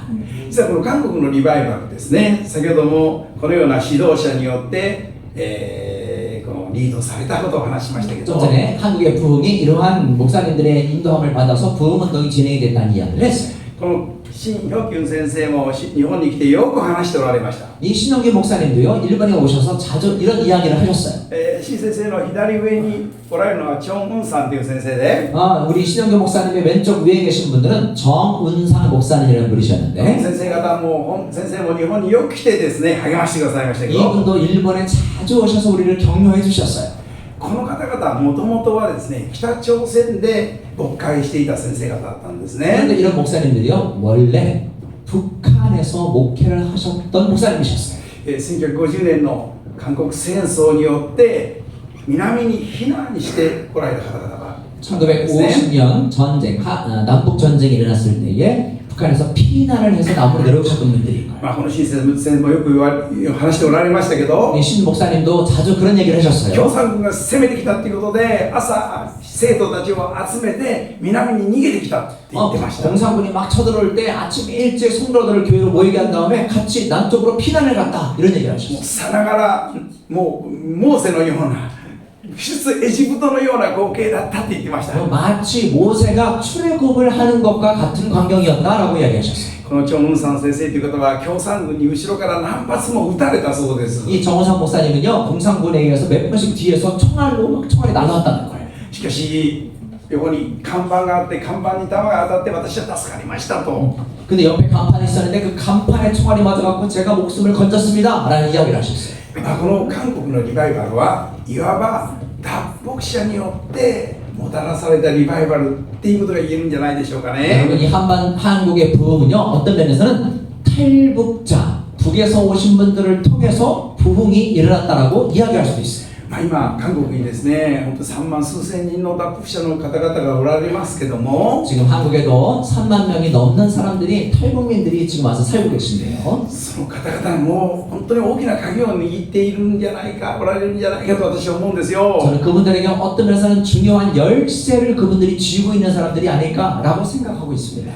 実はこの韓国のリバイバルですね先ほどもこのような指導者によって、このリードされたことを話しましたけ 좀 ど 전에 한국의 부흥이 이러한 목사님들의 인도함을 받아서 부흥 운동이 진행이 됐다는 이야기를 했어요. この新hyokkyun先生も日本に来てよく話しておられました。 이 신영기 목사님도요 일본에 오셔서 자주 이런 이야기를 하셨어요. 新先生の左上におられるのはチョン・ウンさんという先生で 우리 신영기 목사님의 왼쪽 위에 계신 분들은 정운상 목사님이라는 분이셨는데 先生方も先生も日本によく来てですね励ましてくださいましたけど 이분도 일본에 자주 오셔서 우리를 격려해 주셨어요. この方々はもともとはですね北朝鮮で牧会していた先生方だったんです 그런데 ね。 이런 목사님들이요 원래 북한에서 목회를 하셨던 목사님이셨어요. 1950年の韓国戦争によって南に避難してこられた方々が 1950년 전쟁, 남북 전쟁이 일어났을 때에 북한에서 피난을 해서 남으로 내려오셨던 분들인 거예요. この新先生もよく話しておられましたけど 신 목사님도 자주 그런 얘기를 共 하셨어요. 産軍が攻めてきたっていうことで朝生徒たちを集めて南に逃げてきたって言ってました。 공산군이 막 쳐들어올 때 아침 일찍 성도들을 교회로 모이게 한 다음에 같이 남쪽으로 피난을 갔다 이런 얘기를 もう 하셨어요. さながらもうモーセのような出エジプトのような光景だったって言ってました。 마치 모세가 출애굽을 하는 것과 같은 광경이었다라고 이야기하셨어요. このチョン・ウンサン先生という方は共産軍に後ろから何発も撃たれたそうです。 이 정우삼 목사님은요 공산군에 의해서 몇 번씩 뒤에서 총알이 날아왔다는 거예요. しかし横に看板があって看板に弾が当たって私は助かりましたと。 근데 옆에 간판이 있었는데 그 간판에 총알이 맞아갖고 제가 목숨을 건졌습니다 라는 이야기를 하셨어요. この韓国のリバイバルはいわば脱北者によってもたらされたリバイバルっていうことが言えるんじゃないでしょうかね。 여러분 이 한국의 부흥은요 어떤 면에서는 탈북자 북에서 오신 분들을 통해서 부흥이 일어났다라고 이야기할 수도 있어요. 今韓国にですね本当3万数千人の脱北者の方々がおられますけども 지금 한국에도 3만 명이 넘는 사람들이 탈북민들이 지금 와서 살고 계신데요. その方々も本当に大きな鍵を握っているんじゃないかおられるんじゃないかと私は思うんですよ。 저는 그분들에게 어떤 면에서는 중요한 열쇠를 그분들이 쥐고 있는 사람들이 아닐까라고 생각하고 있습니다.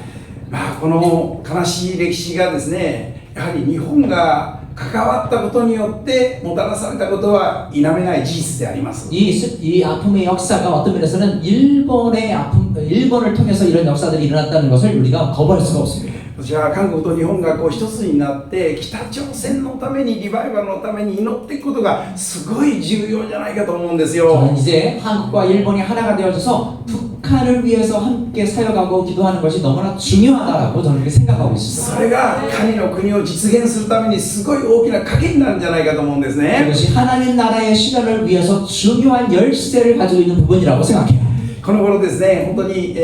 この悲しい歴史がですねやはり日本が関わったことによってもたらされたことは否めない事実であります。 이 아픔의 역사가 어떤 면에서는 일본을 통해서 이런 역사들이 일어났다는 것을 우리가 거부할 수가 없습니다. 私は韓国と日本がこう一つになって北朝鮮のためにリバイバルのために祈っていくことがすごい重要じゃないかと思うんですよ。 저는 이제 한국과 일본이 하나가 되어져서 북한을 위해서 함께 사역하고 기도하는 것이 너무나 중요하다라고 저는 그렇게 생각하고 있습니다. それが神の国を実現するためにすごい大きな鍵になるんじゃないかと思うんですね。 그것이 하나님 나라의 실현을 위해서 중요한 열쇠를 가지고 있는 부분이라고 생각해요. この頃ですね本当に、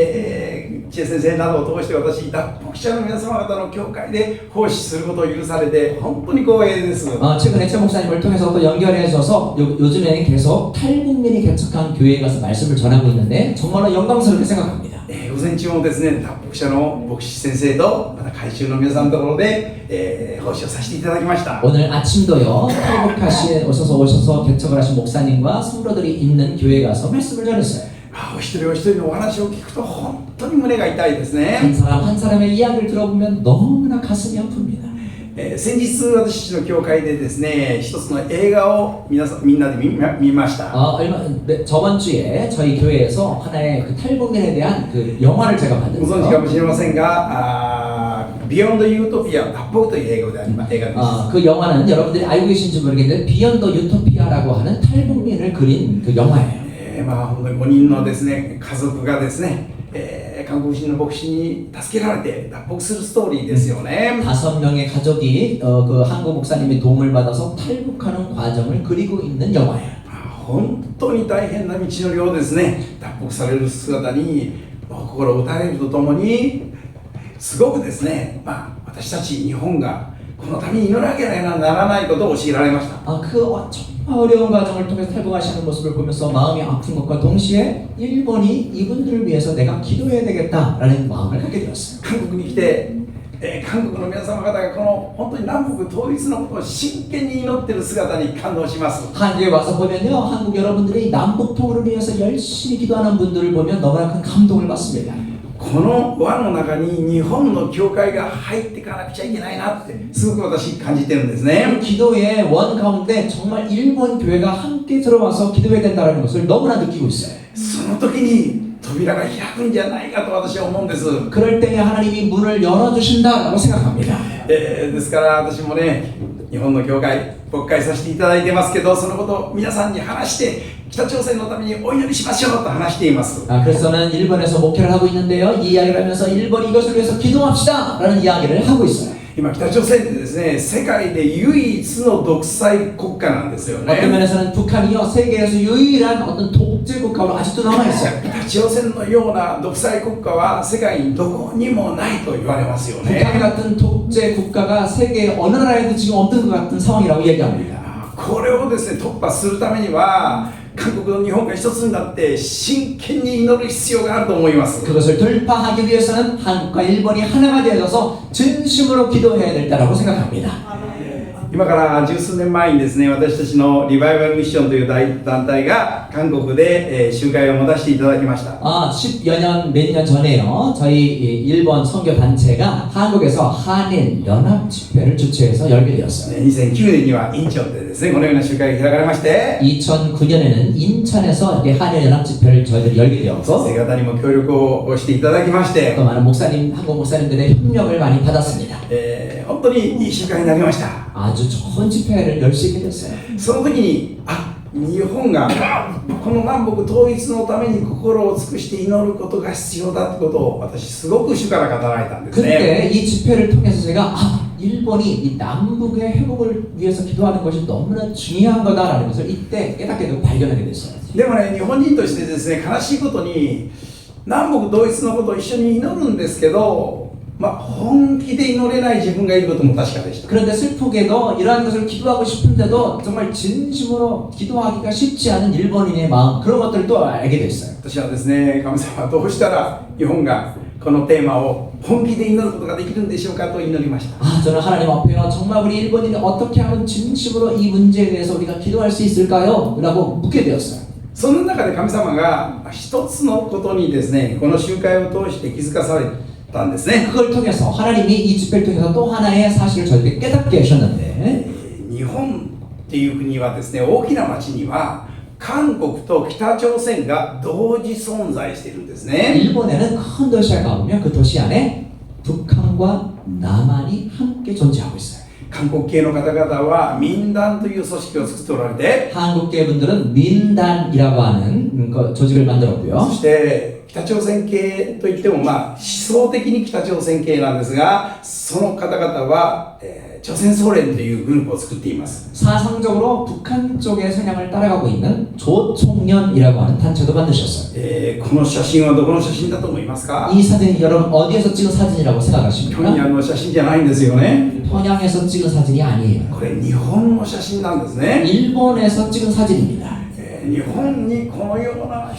知恵先生などを通して私脱北者の皆様方の教会で奉仕することを許されて本当に光栄です。 최근에 최 목사님을 통해서 또 연결해 줘서 요즘에는 계속 탈북민이 개척한 교회에 가서 말씀을 전하고 있는데 정말로 영광스럽게 생각합니다. 午前中もですね脱北者の牧師先生とまた改宗の皆さんのところで、奉仕をさせていただきました。 오늘 아침도요 탈북하시에 오셔서 개척을 하신 목사님과 성도들이 있는 교회에 가서 말씀을 전했어요. お一人お一人のお話を聞くと本当に胸が痛いですね。 한 사람 한 사람의 이야기를 들어보면 너무나 가슴이 아픕니다. 先日私たちの教会でですね一つの映画をみんなで見ました。 저번 주에 저희 교회에서 하나의 그 탈북민에 대한 그 영화를 제가 ご存知かも 봤는데요. しれませんがビヨンドユートピア脱北という映画です。 그 영화는 여러분들이 알고 계신지 모르겠는데 비욘드 유토피아라고 하는 탈북민을 그린 그 영화예요. 本当に5人のですね家族がですね、韓国人の牧師に助けられて脱北するストーリーですよね。 5명의 가족이 그 한국 목사님의 도움을 받아서 탈북하는 과정을 그리고 있는 영화예요. 本当に大変な道のりをですね脱北される姿に心を打たれるとともにすごくですね、私たち日本がこのために祈らなければならないことを教えられました。 정말 어려운 과정을 통해서 탈북하시는 모습을 보면서 마음이 아픈 것과 동시에 일본이 이분들을 위해서 내가 기도해야 되겠다라는 마음을 갖게 되었어요. 韓国に来て、韓国の皆様方がこの本当に南北統一のことを真剣に祈っている姿に感動します。 한국에 와서 보면요, 한국 여러분들이 남북 통일을 위해서 열심히 기도하는 분들을 보면 너무나 큰 감동을 받습니다. この輪の中に日本の教会が入っていかなくちゃいけないなってすごく私感じてるんですね。 기도의 원 가운데 정말 일본 교회가 함께 들어와서 기도해야 된다는 것을 너무나 느끼고 있어요. その時に扉が開くんじゃないかと私は思うんです。 그럴 때에 하나님이 문을 열어주신다라고 생각합니다. ですから私もね日本の教会牧会させていただいてますけどそのことを皆さんに話して北朝鮮のためにお祈りしましょうと話しています。 그래서 저는 일본에서 목회를 하고 있는데요. 이 이야기를 하면서 일본이 이것을 위해서 기도합시다 라는 이야기를 하고 있어요. 今北朝鮮ってですね世界で唯一の独裁国家なんですよね。 어떤 면에서는 북한이요 세계에서 유일한 어떤 독재 국가로 아직도 남아있어요. 北朝鮮のような独裁国家は世界にどこにもないと言われますよね。 북한 같은 독재 국가가 세계 어느 나라에도 지금 없는 것 같은 상황이라고 얘기합니다. これをですね突破するためには韓国と日本が一つになって真剣に祈る必要があると思います。 그것을 돌파하기 위해서는 한국과 일본이 하나가 되어서 진심으로 기도해야 될 때라고 생각합니다. 今から十数年前にですね、私たちのリバイバルミッションという団体が韓国で集会を持たせていただきました。 10여 년, 몇 년 전에요. 저희 일본 선교 단체가 한국에서 한일 연합 집회를 주최해서 열게 되었어요. 2009年にはインチョンでですね、このような集会が開かれまして、 2009년에는 인천에서 이렇게 한일 연합 집회를 저희들이 열게 先 되었고 生方にも協力をしていただきまして、 또 많은 목사님, 한국 목사님들의 협력을 많이 받았습니다. 本当にいい集会になりました。 아주 좋은 집회를 열 수 있게 됐어요. その時に、日本がこの南北統一のために心を尽くして祈ることが必要だということを私すごく主から語られたんですね。 그때 이 집회를 통해서 제가 일본이 이 남북의 회복을 위해서 기도하는 것이 너무나 중요한 거다라는 것을 이때 깨닫게 되고 발견하게 됐어요. でもね、日本人としてですね、悲しいことに南北統一のことを一緒に祈るんですけど、本気で祈れない自分がいることも確かでした。 그런데 슬프게도 이러한 것을 기도하고 싶은데도 정말 진심으로 기도하기가 쉽지 않은 일본인의 마음, 그런 것들을 또 알게 됐어요. 私はですね、神様はどうしたら日本がこのテーマを本気で祈ることができるんでしょうかと祈りました。 저는 하나님 앞에요, 정말 우리 일본인이 어떻게 하면 진심으로 이 문제에 대해서 우리가 기도할 수 있을까요? 라고 묻게 되었어요. その中で神様が一つのことにですね、この集会を通して気づかされたんですね。 그걸 통해서 하나님이 이 집회를 통해서 또 하나의 사실을 저에게 깨닫게 하셨는데, 日本っていう国はですね、大きな町には韓国と北朝鮮が同時存在しているんですね。 일본에는 큰 도시에 가보면 그 도시 안에 북한과 남한이 함께 존재하고 있어요. 韓国系の方々は民団という組織を作っておられて、 한국계 분들은 민단이라고 하는 조직을 そ 만들었고요. して北朝鮮系といっても思想的に北朝鮮系なんですが、その方々は、朝鮮総連というグループを作っています。 사상적으로 북한 쪽의 성향을 따라가고 있는 조총련이라고 하는 단체도 만드셨어요. この写真はどこの写真だと思いますか？ 이 사진이 여러분 어디에서 찍은 사진이라고 平 생각하십니까? 壌の写真じゃないんですよね。 평양에서 찍은 사진이 아니에요. これ日本の写真なんですね。 일본에서 찍은 사진입니다. 日本にこのような、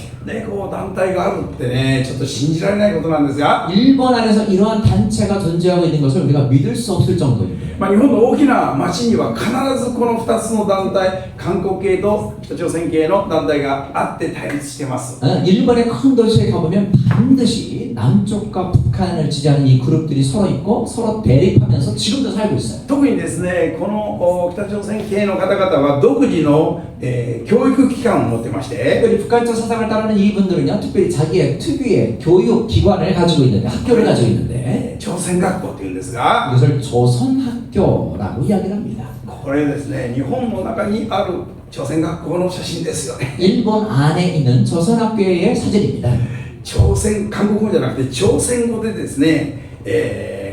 こう団体があるってね、ちょっと信じられないことなんですが、 일본 안에서 이러한 단체가 존재하고 있는 것을 우리가 믿을 수 없을 정도입니다. 日本の大きな町には必ずこの2つの団体、韓国系と北朝鮮系の団体があって対立しています。 일본의 큰 도시에 가보면 반드시 남쪽과 북한을 지지하는 이 그룹들이 서로 있고 서로 대립하면서 지금도 살고 있어요. 特にですね、この北朝鮮系の方々は独自の、教育機関を持ってまして、 특별히 북한적 사상을 따르는 이분들은요, 특별히 자기의 특유의 교육 기관을 가지고 있는데, 학교를 가지고 있는데, 朝鮮学校というんですが、 이것을 조선학교라고 이야기를 합니다. これですね、日本の中にある朝鮮学校の写真ですよね。 일본 안에 있는 조선학교의 사진입니다. 韓国語じゃなくて朝鮮語でですね、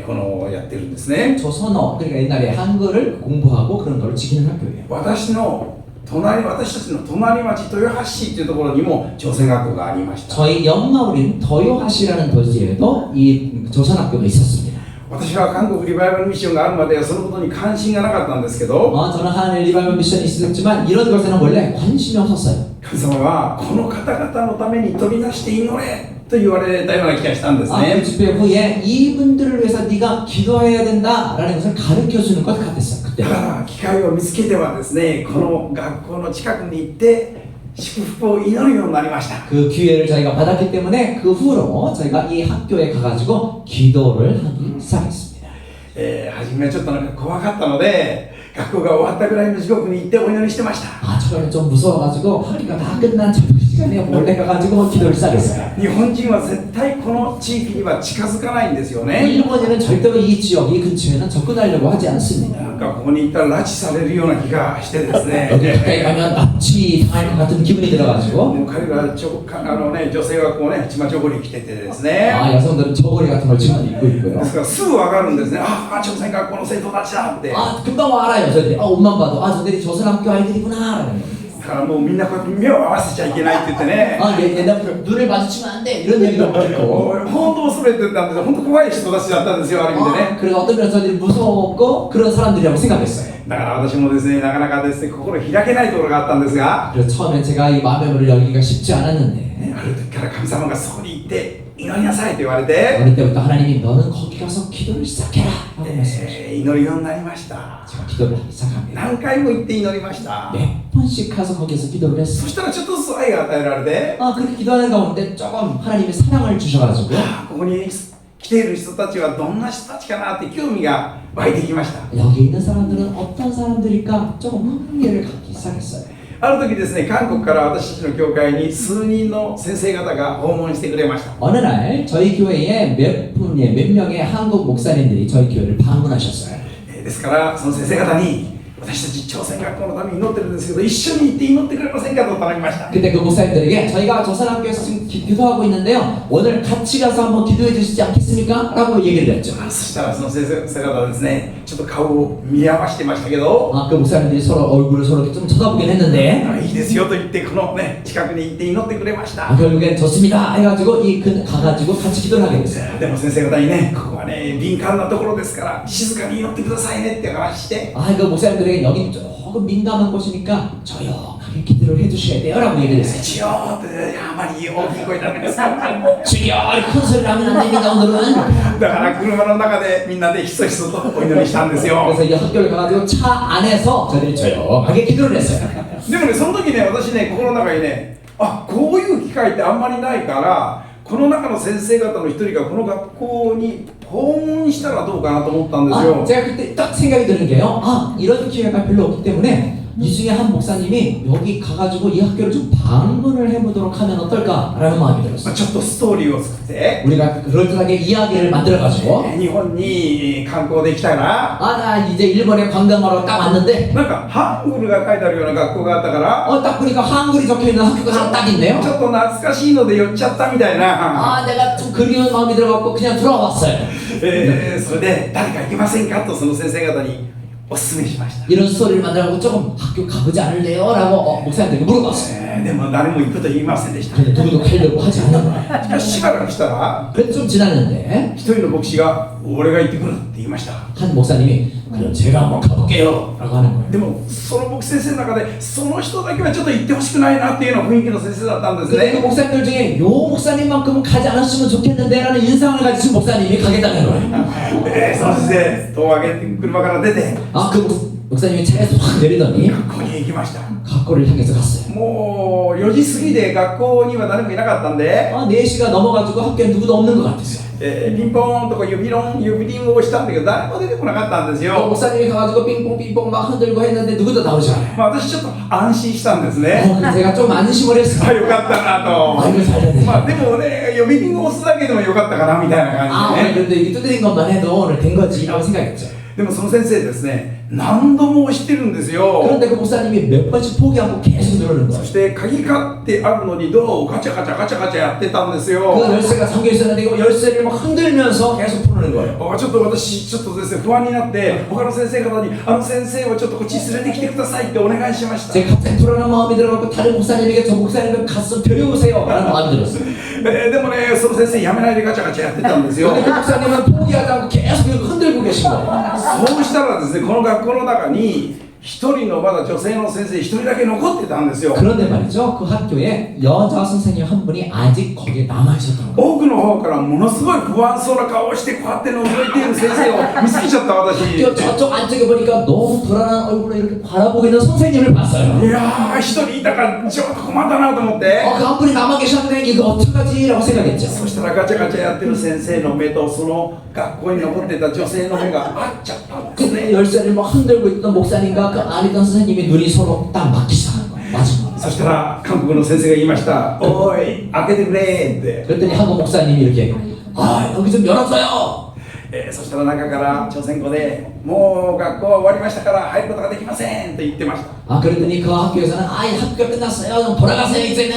このやってるんですね。 조선어, 그러니까 옛날에 한글을 공부하고 그런 걸 지키는 학교예요. 私たちの隣町豊橋市というところにも朝鮮学校がありました。 저희 옆마을인 도요하시라는 도시에도 이 조선학교가 있었습니다. 私は韓国リバイバルミッションがあるまではそのことに関心がなかったんですけど、 저는 한일 리바이벌 미션이 있었지만 이런 것에는 원래 관심이 없었어요. 神様はこの方々のために取り出して祈れと言われたような気がしたんです 그 ね。 집회 후에 이분들을 위해서 네가 기도해야 된다라는 것을 가르쳐 주는 것 같았어요. だから機会を見つけてはですね、この学校の近くに行って祝福を祈るようになりました。 그 기회를 저희가 받았기 때문에 그 후로 저희가 이 학교에 가가지고 기도를 하기 시작했습니다. 初めはちょっとなんか怖かったので、学校が終わったぐらいの時刻に行ってお祈りしてました。 처음에 좀 무서워가지고 학기가 다 끝난 저녁 시간에 몰래 가가지고 기도를 시작했어요. 日本人は絶対この地域には近づかないんですよね。 일본인은 절대로 이 지역, 이 근처에는 접근하려고 하지 않습니다. なんかここに行ったら拉致されるような気がしてですね。 여기 가까이 가면 납치 당할 것 같은 기분이 들어가지고 もう彼ら女性がこうね、ちまちょこり着ててですね。 여성들은 저고리 같은 걸 지금 입고 있고요. ですからすぐわかるんですね。朝鮮学校の生徒たちだって。 금방 알아요. 저희들이 옷만 봐도 저들이 조선학교 아이들이구나 라는 거. だからもうみんなこうやって目を合わせちゃいけないって言ってね。 옛날 눈을 마주치면 안 돼 이런 얘기를 듣고 本当恐れてたんですよ。本当怖い人たちだったんですよ、ある意味でね。 그래서 어떤 면에서 저희들이 무섭고 그런 사람들이라고 생각했어요. だから私もですね、なかなかですね、心開けないところがあったんですが、 그래서 처음에 제가 이 마음의 문을 열기가 쉽지 않았는데 ね. ある時から神様がそこに行って祈りなさいと言われて、 어릴 때부터 하나님이 너는 거기 가서 기도를 시작해라 라고 말씀하셨어요. 祈るようになりました。 제가 기도를 하기 시작합니다. 何回も行って祈りました。 몇 번씩 가서 거기서 기도를 そ 했어요. したらちょっとずつ愛が与えられて、 그렇게 기도하는 가운데 조금 하나님이 사랑을 주셔가지고 ここに来ている人たちはどんな人たちかなって興味が湧いてきました。 여기 있는 사람들은 어떤 사람들일까 조금 흥미를 갖기 시작했어요. ある時ですね、韓国から私たちの教会に数人の先生方が訪問してくれました。 어느 날 저희 교회에 몇 명의 한국 목사님들이 저희 교회를 방문하셨어요. ですからその先生方に、私たち朝鮮学校のために祈ってるんですけど、一緒に行って祈ってくれませんかと頼みました。 그때 그 목사님들에게 저희가 조선학교에서 지금 기도하고 있는데요, 오늘 같이 가서 한번 기도해 주시지 않겠습니까? 라고 얘기를 했죠. そしたらその先生方はですね、ちょっと顔を見合わせてましたけど、 그 목사님들이 서로 얼굴을 서로 좀 쳐다보긴 했는데 いいですよと言ってこのね近くに行って祈ってくれました。 결국엔 좋습니다 해가지고 가가지고 같이 기도를 하게 됐어요. でも先生方にね、ここはね敏感なところですから静かに祈ってくださいねって話して、 그 목사님들에게 여기 조금 민감한 곳이니까 조용하게 기도를 해주셔야 돼요 라고 얘기를 했어요. 一応ってあまり大きい声ダメですか。 주여 큰 소리를 하면 안 됩니다 오늘은. だから車の中でみんなでひそひそとお祈りしたんですよ。 그래서 이 학교를 가가지고 차 안에서 저희들이 조용하게 기도를 했어요. でもね、その時ね、私ね、心の中にね、こういう機会ってあんまりないから、この中の先生方の一人がこの学校に訪問したらどうかなと思ったんですよ。 제가 그때 딱 생각이 드는 게요, 이런 기회가 별로 없기 때문에 이 중에 한 목사님이 여기 가가지고 이 학교를 좀 방문을 해보도록 하면 어떨까라는 마음이 들었어요. ちょっとストーリーを作って、 우리가 그럴듯하게 이야기를 만들어가지고 日本に観光できたら、 나 이제 일본에 관광하러 딱 왔는데 なんかハングルが書いてあるような学校があったから、 딱 보니까 한글이 적혀있는 학교가 하나 딱 있네요. ちょっと懐かしいので寄っちゃったみたいな。 내가 좀 그리운 마음이 들어갖고 그냥 들어왔어요. それで誰か行けませんかとその先生方にお勧めしました。 이런 스토리를 만들어갖고 조금 학교 가보지 않을래요? 라고 목사님들에게 물어봤어요. でも誰も行くと言いませんでした。 근데 누구도 가려고 하지 않는 거예요. しかししばらくしたら 그래도 좀 지났는데 一人の牧師が俺が行ってくるって言いました。 한 목사님이 그럼 제가 한번 가볼게요 라고 하는 거예요. でもその牧師先生の中でその人だけはちょっと行ってほしくないなっていうような雰囲気の先生だったんです 근데 그 ね。 목사님들 중에 요 목사님만큼은 가지 않았으면 좋겠는데 라는 인상을 가지신 목사님이 가겠다는 거예요. その先生戸を開けて車から出て 그 목사님이 차에서 확 내리더니 学校に行きました。 학교를 향해서 갔어요. もう4時過ぎで学校には誰もいなかったんで、 4시가 넘어가지고 학교에 누구도 없는 것 같았어요. ピンポーンとか呼び鈴を押したんだけど誰も出てこなかったんです 그 よ。 목사님이 가가지고 삥뽕 막 흔들고 했는데 누구도 나오지 않아요. 私ちょっと安心したんですね。 제가 좀 안심을 했어요. よかったなと。 이거 살려내. でもね、呼び鈴を押すだけでもよかったかなみたいな感じで 오늘 ね。 그래도 이게 두드린 것만 해도 오늘 된 거지 라고 생각했죠. でもその先生ですね、何度も押してるんですよ。 그런데 그 목사님이 몇 번씩 포기하고 계속 누르는 そ 거예요. して鍵かってあるのにドアをガチャガチャガチャガチャやってたんですよ。 그 열쇠가 잠겨 있었는데 이거 열쇠를 막 흔들면서 계속 푸는 거예요. ちょっと私ちょっとですね不安になって他の先生方に先生をちょっとこっちに連れてきてくださいってお願いしました。 제가 갑자기 불안한 마음이 들어갖고 다른 목사님에게 저 목사님을 가서 데려오세요 라는 마음이 들었어요. でもねその先生やめないでガチャガチャやってたんですよ。 근데 그 목사님은 포기하지 않고 계속 이렇게 흔들고 계신 거예요. そうしたらですねこの学校の中に一人のまだ女性の先生一人だけ残ってたんですよ。 그런데 말이죠. 그 학교에 여자 선생님 한 분이 아직 거기에 남아있었던 거예요. 奥の方からものすごい不安そうな顔をしてこうやって覗いている先生を見つけちゃった私。 학교 저쪽 안쪽에 보니까 너무 불안한 얼굴로 이렇게 바라보고 있는 선생님을 봤어요. いやー一人いたからちょっと困ったなと思って。 그 한 분이 남아 계셨는데 이거 어떡하지? 라고 생각했죠. そしたらガチャガチャやってる先生の目とその学校に残ってた女性の目が合っちゃったんです 근데 ね。 열쇠를 막 흔들고 있던 목사님과 그 안에 있던 선생님의 눈이 서로 딱 맞기 시작하는 거예요. 맞은 거예요. そしたら韓国の先生が言いました「おい開けてくれ」って、 그랬더니 한국 목사님이 이렇게 여기 좀 열어줘요. そしたら中から朝鮮語で「もう学校は終わりましたから入ることができません」と言ってました。 그랬더니 그 학교에서는 이 학교가 끝났어요. 좀 돌아가세요 이제는.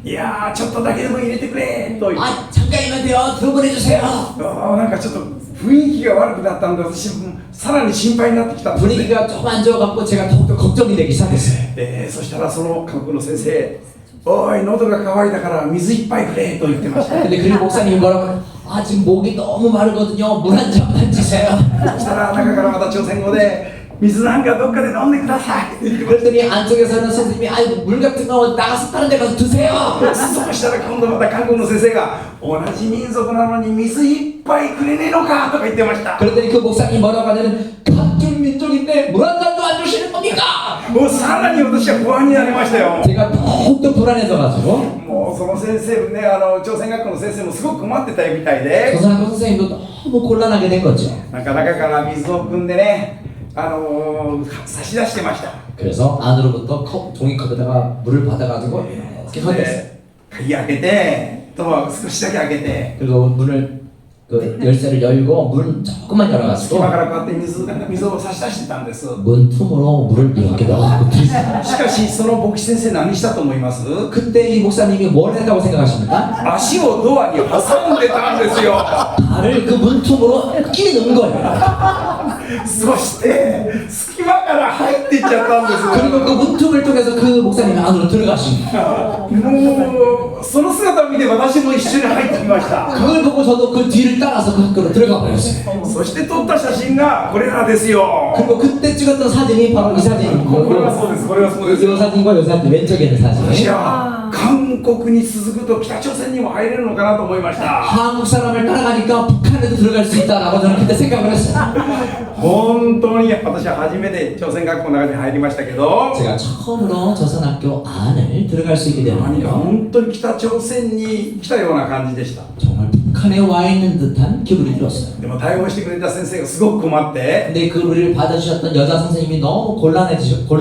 いやーちょっとだけでも入れてくれと言って、 잠깐이면 돼요. 들어보내주세요. なんかちょっと雰囲気が悪くなったんで私さらに心配になってきたんですね。 분위기가 좀 안 좋아갖고 제가 더욱더 걱정이 되기 시작했어요. そしたらその韓国の先生「おい喉が渇いたから水一杯くれ」と言ってました。 근데 그 목사님이 뭐라고 하면 지금 목이 너무 마르거든요. 물 한 잔만 주세요. そしたら中からまた朝鮮語で「水なんかどっかで飲んでくださいって言ってまし 그랬더니 안쪽에서는 선생님이 아이고 물 같은 거 나가서 다른 데 가서 드세요. た。そうしたら今度また韓国の先生が同じ民族なのに水一杯くれねえのかとか言ってました。 그랬더니 그 목사님 뭐라고 하냐면 같은 민족인데 물 한 잔도 안 주시는 겁니까? もうさらに私は不安になりましたよ。 제가 더욱더 불안해져가지고 もうその先生ね、朝鮮学校の先生もすごく困ってたみたいで、 조선학교 선생님도 너무 곤란하게 된 거죠. なんか中から水を汲んでね、差し出してました。 그래서 안으로부터 종이컵에다가 물을 받아가지고 이렇게 던졌어요. で鍵開けて、ドアを少しだけ開けて、 그리고 문을 그 열쇠를 열고 문 조금만 隙 열어가지고 間からこうやって水を差し出してたんです。 문 틈으로 물을 이렇게 넣어갖고 드렸어요. しかしその牧師先生何したと思います？ 그때 이 목사님이 뭘 했다고 생각하십니까? 足をドアに挟んでたんですよ。 발을 그 문 틈으로 끼리 넣은 거예요. そして隙間から入っていっちゃったんです。 그리고 그 문틈을 통해서 그 목사님이 안으로 들어가십니다. もうその姿を見て私も一緒に入ってきました。 그걸 보고 저도 그 뒤를 따라서 그 학교로 들어가 버렸어요. そして撮った写真がこれらですよ。 그리고 그때 찍었던 사진이 바로 이 これは 사진이고 そうです。これはそうです。 이 사진과 이 사진 왼쪽에 있는 私 사진. は韓国に続くと北朝鮮にも入れるのかなと思いました。 한국 사람을 따라가니까 북한에도 들어갈 수 있다라고 저는 그때 생각을 했어요. 本当に私は初めて朝鮮学校の中に入りましたけど、 제가 처음으로 조선학교 안을 들어갈 수 있게 何か 되는데요. 本当に北朝鮮に来たような感じでした。 정말 북한에 와 있는 듯한 기분이 들었어요. でも対応してくれた先生がすごく困って、 근데 그 우리를 받아주셨던 여자 선생님이 너무 곤란하게 早く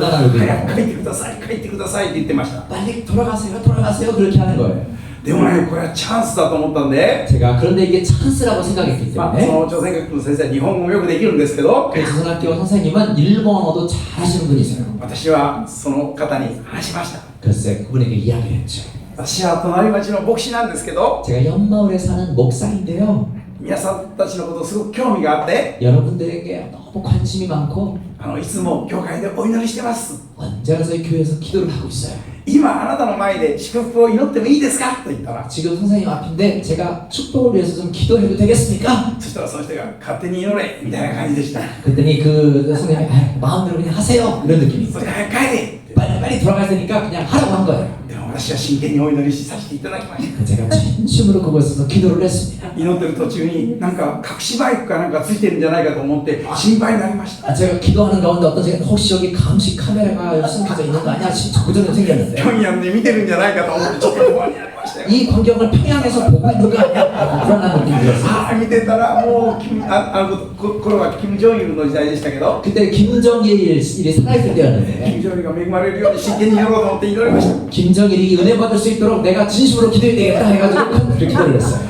帰っ 되고 てください、帰ってくださいって言ってました。 빨리 돌아가세요 그렇게 하는 거예요. でもね、これはチャンスだと思ったんで、 제가 그런데 이게 찬스라고 생각했기 そ 때문에 の朝鮮学校の先生は日本語もよくできるんですけど、 그 조선학교 선생님은 일본어도 잘하시는 분이세요. 私はその方に話しました。 글쎄 그분에게 이야기를 했죠. 私は隣町の牧師なんですけど、 제가 연마을에 사는 목사인데요. 皆さんたちのことすごく興味があって、 여러분들에게 너무 관심이 많고 いつも教会でお祈りしてます。 언제나 저희 교회에서 기도를 하고 있어요. 今あなたの前で祝福を祈ってもいいですかと言ったら、 지금 선생님 앞인데 제가 축복을 위해서 좀 기도해도 되겠습니까? そしたらその人が勝手に祈れみたいな感じでした。 그랬더니 그 선생님이 마음대로 그냥 하세요 이런 느낌이 そ 있어요. れで早く帰れって。 빨리 돌아갈 테니까 그냥 하라고 한 거예요. でも私は真剣にお祈りしさせていただきました。 제가 진심으로 그곳에서 기도를 했습니다. 祈ってる途中になんか隠しバイクかなんかついてるんじゃないかと思って心配になりました。 제가 기도하는 가운데 어떤 제가 혹시 여기 감시 카메라가 숨겨져 있는 거 아니야? 그 전에 생겼는데 平壌で見てるんじゃないかと思ってちょっと不安になりましたよ。 이 광경을 평양에서 보고 있는 거 아니야? 불안한 느낌이 들었어요. ああ見てたらもう頃はキム・ジョンイルの時代でしたけど、 그때 김정일이 살아있을 キ 때였는데 ム・ジョンイルが恵まれるように真剣に祈ろうと思って祈りました。 김정일이 은혜 받을 수 있도록 내가 진심으로 기도해야 되겠다 해가지고 그렇게 기도를 했어요.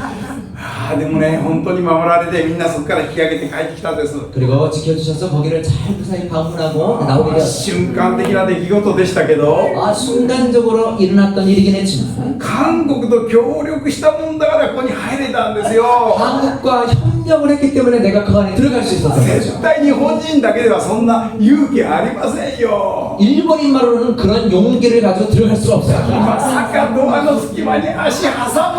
ああでもね本当に守られてみんなそこから引き上げて帰ってきたんです。 그리고 지켜주셔서 거기를 잘 무사히 방문하고 나오게 되었어요. 瞬間的な出来事でしたけど、 순간적으로 일어났던 일이긴 했지만 韓国と協力したもんだからここに入れたんですよ。 한국과 협력을 했기 때문에 내가 그 안에 들어갈 수 있었던 絶 거죠. 対日本人だけではそんな勇気ありませんよ。 일본인말로는 그런 용기를 가지고 들어갈 수가 없어요. まさかドアの隙間に足挟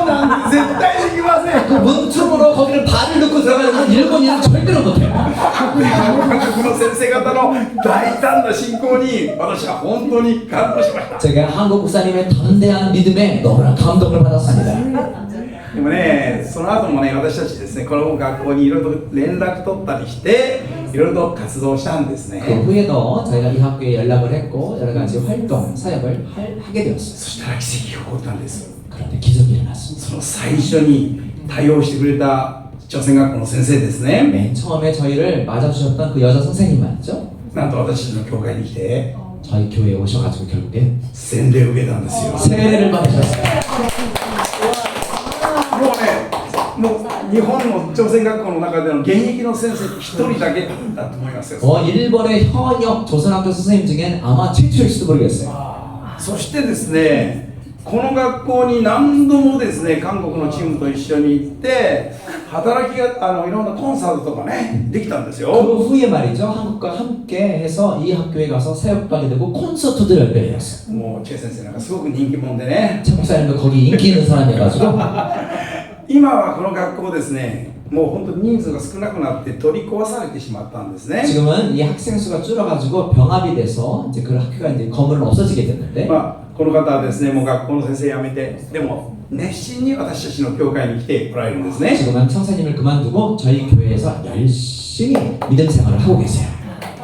むなんて絶対できません。 그 문틈으로 거기를 발을 넣고 들어가는 건 일본인은 절대로 못해요. 韓国の先生方の大胆な信仰に私は本当に感動しました。 제가 한국 목사님의 담대한 믿음에 너무나 감동을 받았습니다. でもね、その後もね、私たちですね、この学校にいろいろと連絡取ったりして、いろいろと活動したんですね。 그 후에도 저희가 이 학교에 연락을 했고 여러 가지 활동, 사역을 하게 되었어요. そしたら奇跡が起こったんです。 그런데 기적이 일어났습니다. その最初に対応してくれた朝鮮学校の先生ですね。 맨 처음에 저희를 맞아주셨던 그 여자 선생님 맞죠? なんと私たちの教会に来て 저희 교회에 오셔가지고 결국에 洗礼を受けたんですよ。 세례를 받으셨어요. もうね、もう日本の朝鮮学校の中での現役の先生一人だけだと思いますよ。 일본의 현역 조선학교 선생님 중엔 아마 최초일지도 모르겠어요. そしてですね、この学校に何度もですね、韓国のチームと一緒に行って働きがいろんなコンサートとかねできたんですよ。 그 후에 말이죠. 한국과 함께 해서 이 학교에 가서 사역하게 되고 콘서트도 열게 되었어요. もうチェ先生なんかすごく人気者でね、 최 목사님도 거기 인기 있는 사람이어가지고 今はこの学校ですね、もう本当に人数が少なくなって取り壊されてしまったんですね。 지금은 이 학생 수가 줄어가지고 병합이 돼서 이제 그 학교가 이제 건물은 없어지게 됐는데 まあ、この方はですね、もう学校の先生辞めて、でも熱心に私たちの教会に来ておられるんですね。 지금은 청사님을 그만두고 저희 교회에서 열심히 믿음 생활을 하고 계세요.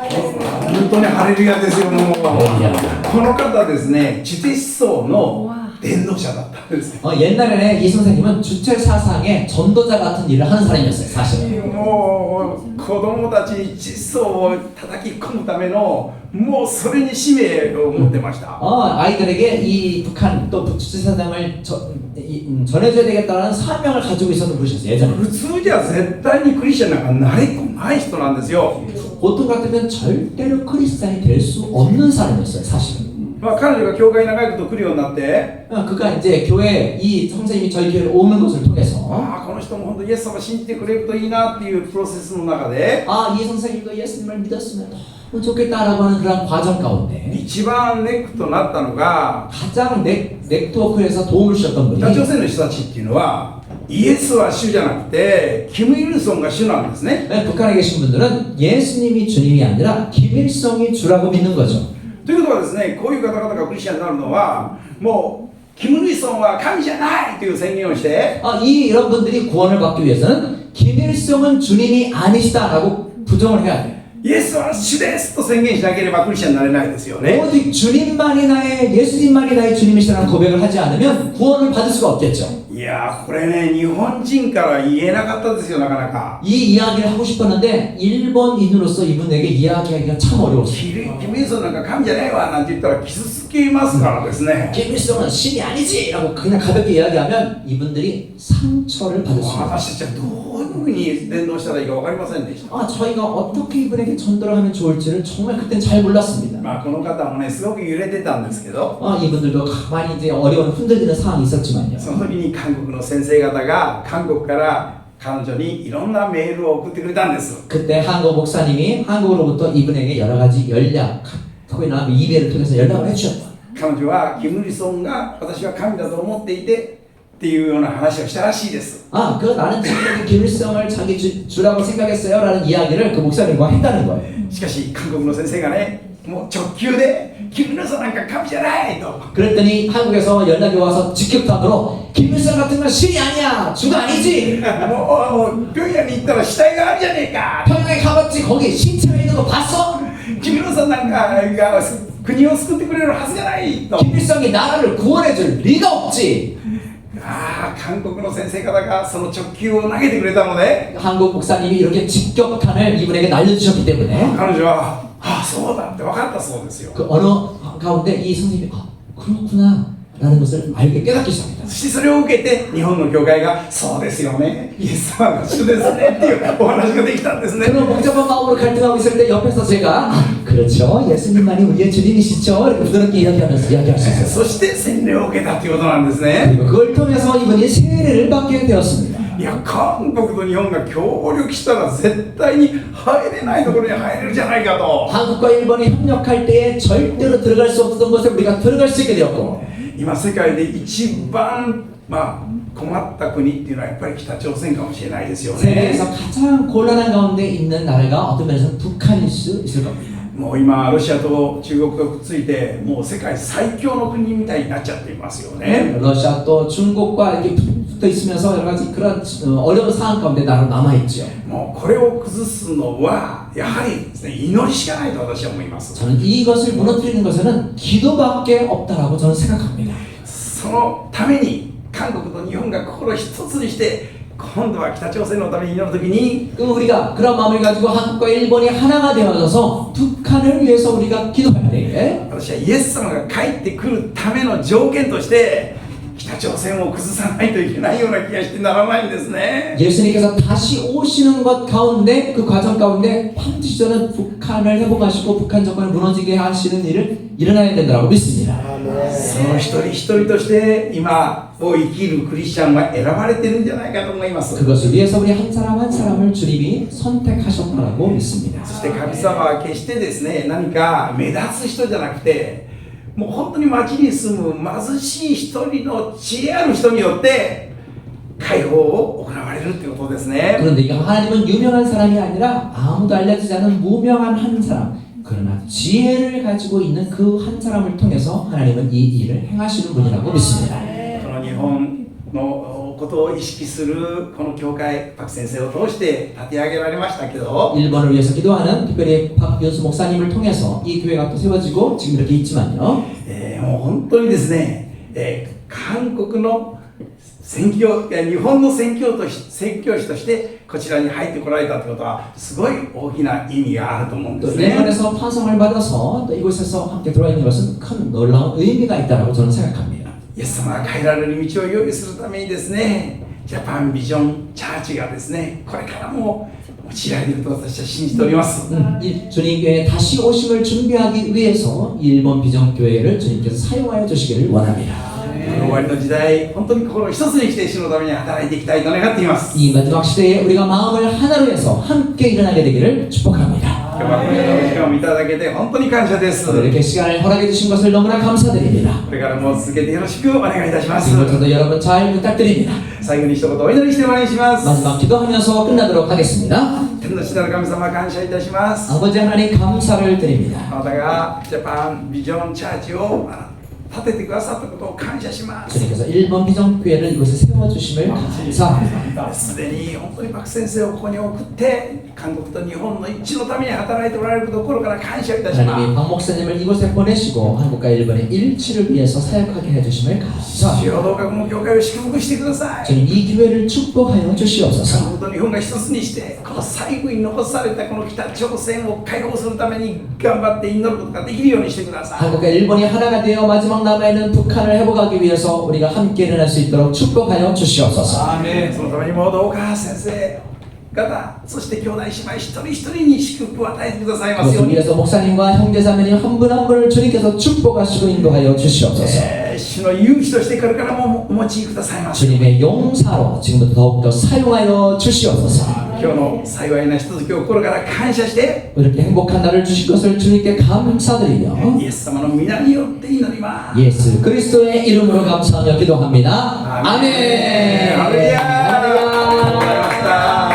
本当にハレルヤですよ。もう 할렐루야. この方ですね、ジュテ思想の伝道者だったんです。 옛날에는 이 선생님은 주체 사상의 전도자 같은 일을 하는 사람이었어요, 사실은. もう子供たちに知想を叩き込むためのもうそれに使命を持ってました。 아이들에게 이 북한 또 주체 사상을 전해줘야 되겠다는 사명을 가지고 있었던 분이셨어요, 예전에. 普通じゃ絶対にクリスチャンなんかなれっこない人なんですよ。 보통 같으면 절대로 크리스찬이 될 수 없는 사람이었어요, 사실은. まあ、彼女が教会に長いこと来るようになって、 그가 이제 교회 이 선생님이 저희 교회를 오는 것을 통해서 ああこの人も本当にイエス様を信じてくれるといいなっていうプロセスの中で、 이 선생님도 예수님을 믿었으면 너무 좋겠다라고 하는 그런 과정 가운데 一番ネックとなったのが 가장 네트워크에서 도움을 주셨던 분이 北朝鮮の人たちっていうのはイエスは主じゃなくてキム・イルソンが主なんですね。 북한에 계신 분들은 예수님이 주님이 아니라 김일성이 주라고 믿는 거죠. ということはですね、こういう方々がクリスチャンになるのはもうキム・イルソンは神じゃないという宣言をして、 이런 분들이 구원을 받기 위해서는 김일성은 주님이 아니시다라고 부정을 해야 돼요. イエスは主ですと宣言しなければクリスチャンになれないですよね。 오직 주님만이 나의 예수님만이 나의 주님이시라는 고백을 하지 않으면 구원을 받을 수가 없겠죠. いやーこれね日本人から言えなかったですよなかなか。 이 이야기를 하고 싶었는데 일본인으로서 이분에게 이야기하기가 참 어려웠어요. キム・イルソンなんか神じゃないわなんて言ったら傷つきますからですね。 김일성은 신이 아니지라고 그냥 가볍게 이야기하면 이분들이 상처를 받을 수 있어요. 私たちはどういうふうに伝道したらいいか分かりませんでした。 저희가 어떻게 이분에게 전도를 하면 좋을지를 정말 그땐 잘 몰랐습니다. まあこの方もねすごく揺れてたんですけど、 이분들도 가만히 이제 어려운 흔들리는 상황이 있었지만요. その時に韓国の先生方が韓国から彼女にいろんなメールを送ってくれたんです。 그때 한국 목사님이 한국으로부터 이분에게 여러 가지 연락, 카톡이나 이메일을 통해서 연락을 해주셨다. 彼女はキム・イルソンが私は神だと思っていてっていうような話をしたらしいです。 나는 지금 김일성을 자기 주라고 생각했어요라는 이야기를 그 목사님과 했다는 거예요. しかし韓国の先生がねもう直球でキム・イルソンなんか神じゃないと。 그랬더니 한국에서 연락이 와서 직격탄으로 김일성 같은 건 신이 아니야, 주가 아니지. もう平壌に行ったら死体があるじゃねえか。 평양에 가봤지, 거기 신체가 있는 거 봤어? キム・イルソンなんかが国を救ってくれるはずじゃないと。 김일성이 나라를 구원해줄 리가 없지. 韓国の先生方がその直球を投げてくれたので 한국 목사님이 이렇게 직격탄을 이분에게 날려주셨기 때문에 彼女はそうだって分かったそうですよ。 그 어느 가운데 이 선생님이 그렇구나 라는 것을 알게 깨닫기 시작합니다. そしてそれを受けて日本の教会がそうですよねイエス様が主ですねっていうお話ができたんですね。 그런 복잡한 마음으로 갈등하고 있을 때 옆에서 제가 그렇죠, 예수님만이 우리의 주님이시죠, 이렇게 부드럽게 이야기하면서 이야기할 수 있어요. そして洗礼を受けたということなんですね。 그리고 그걸 통해서 이분이 세례를 받게 되었습니다. いや韓国と日本が協力したら絶対に入れないところに入れるじゃないかと。 한국과 일본이 협력할 때에 절대로 들어갈 수 없었던 곳에 우리가 들어갈 수 있게 되었고 今世界で一番困った国っていうのはやっぱり北朝鮮かもしれないですよね。 세계에서 가장 곤란한 가운데 있는 나라가 어떤 면에서는 북한일 수 있을 겁니다. もう今ロシアと中国とくっついてもう世界最強の国みたいになっちゃっていますよね。 러시아 또 중국과 이렇게 붙어 있으면서 여러 가지 그런 어려운 상황 가운데 남아 있죠. もうこれを崩すのはやはりですね祈りしかないと私は思います。 저는 이것을 무너뜨리는 것에는 기도밖에 없다라고 저는 생각합니다. そのために韓国と日本が心一つにして今度は北朝鮮のために祈るときに 우리가 그런 마음을 가지고 한국과 일본이 하나가 되어져서 북한을 위해서 우리가 기도할 때에 私はイエス様が帰ってくるための条件として北朝鮮を崩さないといけないような気がしてならないんですね。 예수님께서 다시 오시는 것 가운데 그 과정 가운데 반드시 저는 북한을 회복하시고 북한 정권을 무너지게 하시는 일을 일어나야 된다고 믿습니다. その一人一人として今を生きるクリスチャンは選ばれてるんじゃないかと思います。 그것을 위해서 우리 한 사람 한 사람을 주님이 선택하셨다고 믿습니다. そして神様は決してですね何か目立つ人じゃなくてもう本当に町に住む貧しい一人の知恵ある人によって解放を行われるるってことですね。 그런데 이 하나님은 유명한 사람이 아니라 아무도 알려지지 않은 무명한 한 사람, 그러나 지혜를 가지고 있는 그 한 사람을 통해서 하나님은 이 일을 행하시는 분이라고 믿습니다. この日本のことを意識するこの教会、パク先生を通して立て上げられましたけど、 일본을 위해서 기도하는 특별히 박윤수 목사님을 통해서 이 교회가 또 세워지고 지금 이렇게 있지만요. もう本当にですね、韓国の宣教、日本の宣教師としてこちらに入ってこられたということはすごい大きな意味があると思うんで 또 すね。 일본에서 파송을 받아서 또 이곳에서 함께 들어와 있는 것은 큰 놀라운 의미가 있다고 저는 생각합니다. イエス様が帰られる道を用意するためにですね、ジャパンビジョンチャーチがですね、これからも用いられると私は信じております。 이 주님께 다시 오심을 준비하기 위해서 일본 비전교회를 주님께서 사용하여 주시기를 원합니다. この終わりの時代、本当に心を一つにして主のために働いていきたいと願っています。 이 마지막 시대에 우리가 마음을 하나로 해서 함께 일어나게 되기를 축복합니다. 今日はこのようなお時間をいただけて本当に感謝です。 이렇게 시간을 허락해 주신 것을 너무나 감사드립니다. これからも続けてよろしくお願いいたします。 지금부터도 여러분 잘 부탁드립니다. 最後に一言お祈りして終わりにします。 마지막 기도하면서 끝나도록 하겠습니다. 天の父なる神様感謝いたします。 아버지 하나님 감사를 드립니다. あなたがジャパンビジョンチャーチを立ててくださったことを感謝します。 주님께서 일본 비전교회를 이곳에 세워주심을 감사합니다. すでに本当にパク先生をここに送って韓国と日本の一致のために働いておられることを心から感謝いたしま 하나님이 박 목사님을 이곳에 보내시고 한국과 일본의 일치를 위해서 사역하게 해주심을 す。主 감사합니다. よどうかこの教会を祝福してください。 주님 이 교회를 축복하여 韓 주시옵소서. 国と日本が一つにしてこの最後に残されたこの北朝鮮を解放するために頑張って祈ることができるようにしてください。 한국과 일본이 하나가 되어 마지막 남아있는 북한을 회복하기 위해서 우리가 함께 일어날 수 있도록 축복하여 주시옵소서. そのためにもどうか先生方、そして兄弟姉妹一人一人に祝福を与えてくださいますよう 그것을 に。 위해서 목사님과 형제자매님 한 분 한 분을 주님께서 축복하시고 인도하여 주시옵소서. 主の勇気としてこれからもお持ちくださいます。 주님의 용사로 지금부터 더욱더 사용하여 주시옵소서. 今日の幸いなひとときを心から感謝して、 이렇게 행복한 날을 주신 것을 주님께 감사드리며 イエス様の皆によって祈ります。 예수 그리스도의 이름으로 감사하며 기도합니다. 아멘. 할렐루야. 할렐루야. 감사합니다.